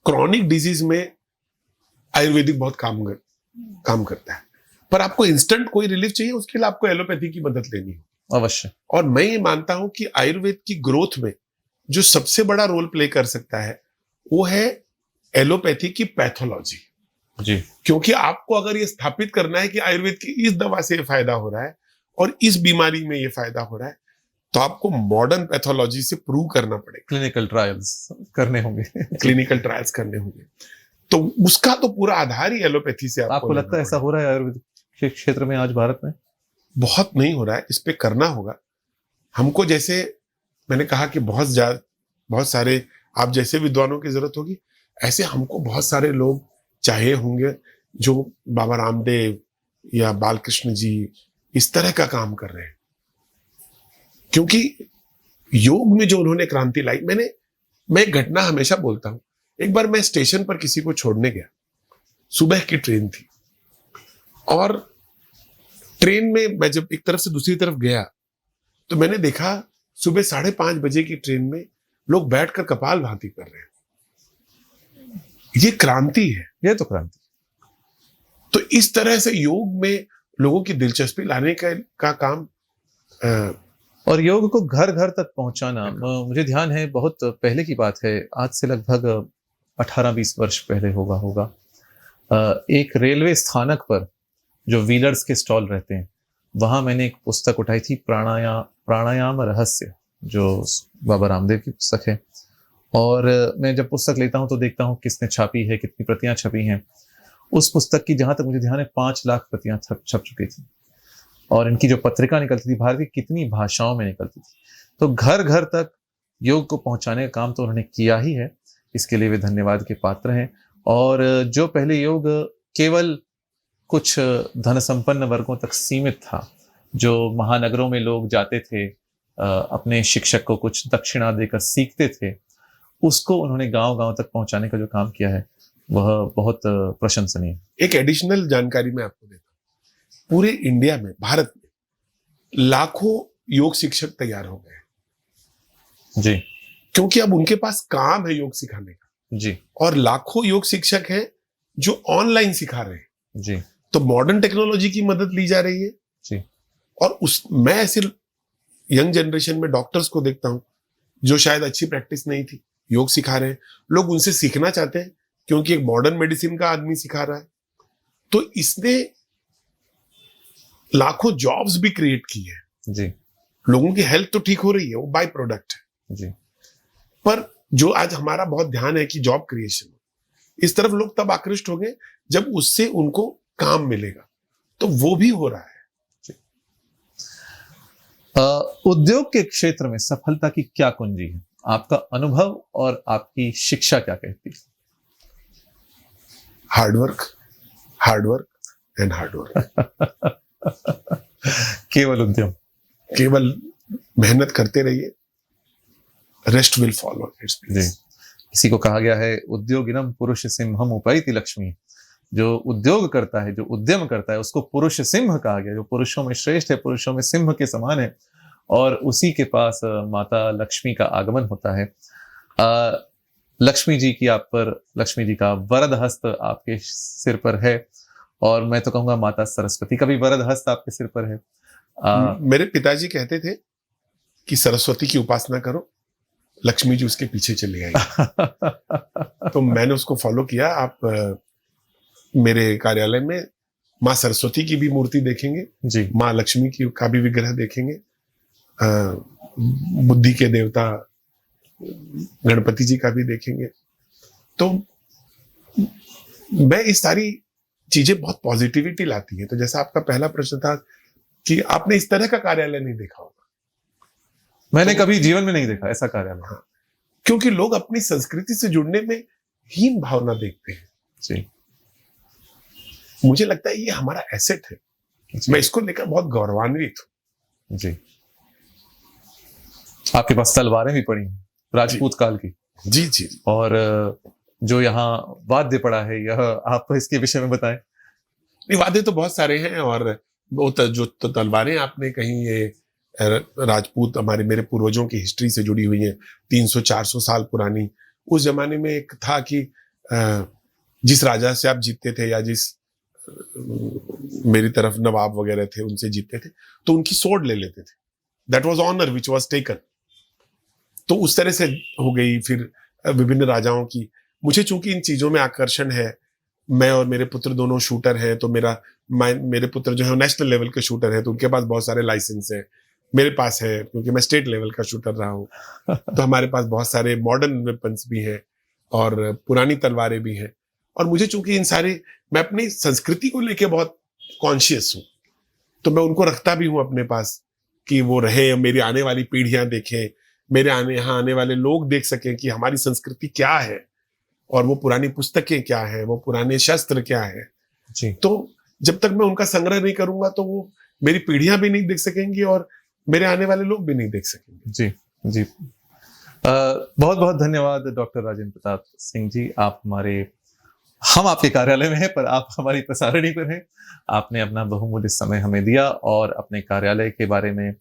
क्रॉनिक डिजीज में आयुर्वेदिक बहुत काम करता है, पर आपको इंस्टेंट कोई रिलीफ चाहिए, उसके लिए आपको एलोपैथी की मदद लेनी है अवश्य। और मैं ये मानता हूं कि आयुर्वेद की ग्रोथ में जो सबसे बड़ा रोल प्ले कर सकता है वो है एलोपैथी की पैथोलॉजी। जी, क्योंकि आपको अगर ये स्थापित करना है कि आयुर्वेद की इस दवा से ये फायदा हो रहा है और इस बीमारी में ये फायदा हो रहा है, तो आपको मॉडर्न पैथोलॉजी से प्रूव करना पड़ेगा, क्लिनिकल ट्रायल्स करने होंगे। क्लिनिकल ट्रायल्स करने होंगे। तो उसका तो पूरा आधार ही एलोपैथी से आपको लगता है ऐसा हो रहा है आयुर्वेद के क्षेत्र में आज भारत में? बहुत नहीं हो रहा है, इस पे करना होगा हमको। जैसे मैंने कहा कि बहुत सारे आप जैसे विद्वानों की जरूरत होगी, ऐसे हमको बहुत सारे लोग चाहिए होंगे जो बाबा रामदेव या बालकृष्ण जी इस तरह का काम कर रहे हैं, क्योंकि योग में जो उन्होंने क्रांति लाई। मैं एक घटना हमेशा बोलता हूं। एक बार मैं स्टेशन पर किसी को छोड़ने गया, सुबह की ट्रेन थी और ट्रेन में मैं जब एक तरफ से दूसरी तरफ गया तो मैंने देखा सुबह 5:30 बजे की ट्रेन में लोग बैठकर कपालभाति कर रहे हैं। ये क्रांति है, ये तो क्रांति। तो इस तरह से योग में लोगों की दिलचस्पी लाने का काम और योग को घर घर तक पहुंचाना। मुझे ध्यान है, बहुत पहले की बात है, आज से लगभग 18-20 वर्ष पहले होगा। एक रेलवे स्थानक पर जो व्हीलर्स के स्टॉल रहते हैं, वहां मैंने एक पुस्तक उठाई थी, प्राणायाम रहस्य, जो बाबा रामदेव की पुस्तक है। और मैं जब पुस्तक लेता हूं तो देखता हूं किसने छापी है, कितनी प्रतियां छपी हैं। उस पुस्तक की जहां तक मुझे ध्यान है 5 लाख प्रतियां छप चुकी थी और इनकी जो पत्रिका निकलती थी भारत की कितनी भाषाओं में निकलती थी। तो घर घर तक योग को पहुंचाने का काम तो उन्होंने किया ही है, इसके लिए वे धन्यवाद के पात्र हैं। और जो पहले योग केवल कुछ धन संपन्न वर्गों तक सीमित था, जो महानगरों में लोग जाते थे अपने शिक्षक को कुछ दक्षिणा देकर सीखते थे, उसको उन्होंने गांव-गांव तक पहुंचाने का जो काम किया है वह बहुत प्रशंसनीय है। एक एडिशनल जानकारी मैं आपको देता हूं। पूरे इंडिया में, भारत में लाखों योग शिक्षक तैयार हो गए जी, क्योंकि अब उनके पास काम है योग सिखाने का जी, और लाखों योग शिक्षक हैं जो ऑनलाइन सिखा रहे हैं। जी, तो मॉडर्न टेक्नोलॉजी की मदद ली जा रही है जी। और मैं ऐसे यंग जनरेशन में डॉक्टर्स को देखता हूं जो शायद अच्छी प्रैक्टिस नहीं थी, योग सिखा रहे हैं, लोग उनसे सीखना चाहते हैं क्योंकि एक मॉडर्न मेडिसिन का आदमी सिखा रहा है। तो इसने लाखों जॉब्स भी क्रिएट की है जी, लोगों की हेल्थ तो ठीक हो रही है, वो बाय प्रोडक्ट है। जी। पर जो आज हमारा बहुत ध्यान है कि जॉब क्रिएशन, इस तरफ लोग तब आकृष्ट होंगे जब उससे उनको काम मिलेगा, तो वो भी हो रहा है। उद्योग के क्षेत्र में सफलता की क्या कुंजी है? आपका अनुभव और आपकी शिक्षा क्या कहती है? Hard work, hard work and hard work. केवल उद्यम, केवल मेहनत करते रहिए, रेस्ट विल फॉलो इट्स जी। प्लेस। किसी को कहा गया है उद्योगिनम पुरुष सिंहम उपैति लक्ष्मी। जो उद्योग करता है, जो उद्यम करता है, उसको पुरुष सिंह कहा गया, जो पुरुषों में श्रेष्ठ है, पुरुषों में सिंह के समान है और उसी के पास माता लक्ष्मी का आगमन होता है। लक्ष्मी जी की आप पर, लक्ष्मी जी का वरद हस्त आपके सिर पर है और मैं तो कहूंगा माता सरस्वती का भी वरद हस्त आपके सिर पर है। मेरे पिताजी कहते थे कि सरस्वती की उपासना करो, लक्ष्मी जी उसके पीछे चली आएगी। तो मैंने उसको फॉलो किया। आप मेरे कार्यालय में माँ सरस्वती की भी मूर्ति देखेंगे जी, माँ लक्ष्मी की का भी विग्रह देखेंगे, बुद्धि के देवता गणपति जी का भी देखेंगे। तो मैं इस सारी चीजें बहुत पॉजिटिविटी लाती है। तो जैसा आपका पहला प्रश्न था कि आपने इस तरह का कार्यालय नहीं देखा होगा, मैंने कभी जीवन में नहीं देखा ऐसा कार्यालय। हाँ, क्योंकि लोग अपनी संस्कृति से जुड़ने में हीन भावना देखते हैं। जी, मुझे लगता है ये हमारा एसेट है, जी, मैं इसको लेकर बहुत गौरवान्वित हूं। जी। आपके पास तलवारें भी पड़ी हैं राजपूत काल की, जी जी जी। और जो यहाँ वाद्य पड़ा है यह आप इसके विषय में बताएं। नहीं, वादे तो बहुत सारे हैं, और वो जो तलवारें आपने कहीं, ये राजपूत हमारे मेरे पूर्वजों की हिस्ट्री से जुड़ी हुई हैं, 300-400 साल पुरानी। उस जमाने में एक था कि जिस राजा से आप जीतते थे, या जिस मेरी तरफ नवाब वगैरह थे उनसे जीतते थे, तो उनकी सोर्ड ले लेते थे। That was honour which was taken. तो उस तरह से हो गई। फिर विभिन्न राजाओं की, मुझे चूंकि इन चीजों में आकर्षण है, मैं और मेरे पुत्र दोनों शूटर हैं, तो मेरे पुत्र जो है नेशनल लेवल के शूटर हैं, तो उनके पास बहुत सारे लाइसेंस हैं, मेरे पास है क्योंकि मैं स्टेट लेवल का शूटर रहा हूँ। तो हमारे पास बहुत सारे मॉडर्न वेपन्स भी हैं और पुरानी तलवारें भी हैं। और मुझे चूंकि इन सारे, मैं अपनी संस्कृति को लेके बहुत कॉन्शियस हूँ, तो मैं उनको रखता भी हूँ अपने पास कि वो रहे, मेरी आने वाली पीढ़ियां देखें, मेरे यहाँ आने वाले लोग देख सकें कि हमारी संस्कृति क्या है, और वो पुरानी पुस्तकें क्या है, वो पुराने शस्त्र क्या है जी। तो जब तक मैं उनका संग्रह नहीं करूंगा, तो वो मेरी पीढ़ियां भी नहीं देख सकेंगी और मेरे आने वाले लोग भी नहीं देख सकेंगे। जी जी। बहुत बहुत धन्यवाद डॉक्टर राजेंद्र प्रताप सिंह जी। हम आपके कार्यालय में हैं, पर आप हमारी प्रसारणी पर हैं। आपने अपना बहुमूल्य समय हमें दिया और अपने कार्यालय के बारे में,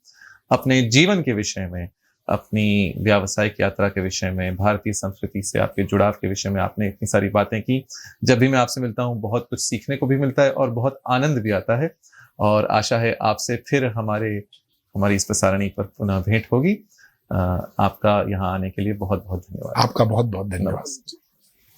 अपने जीवन के विषय में, अपनी व्यावसायिक यात्रा के विषय में, भारतीय संस्कृति से आपके जुड़ाव के विषय में आपने इतनी सारी बातें की। जब भी मैं आपसे मिलता हूँ बहुत कुछ सीखने को भी मिलता है और बहुत आनंद भी आता है, और आशा है आपसे फिर हमारी इस प्रसारणी पर पुनः भेंट होगी। आपका यहाँ आने के लिए बहुत बहुत धन्यवाद। आपका बहुत बहुत धन्यवाद।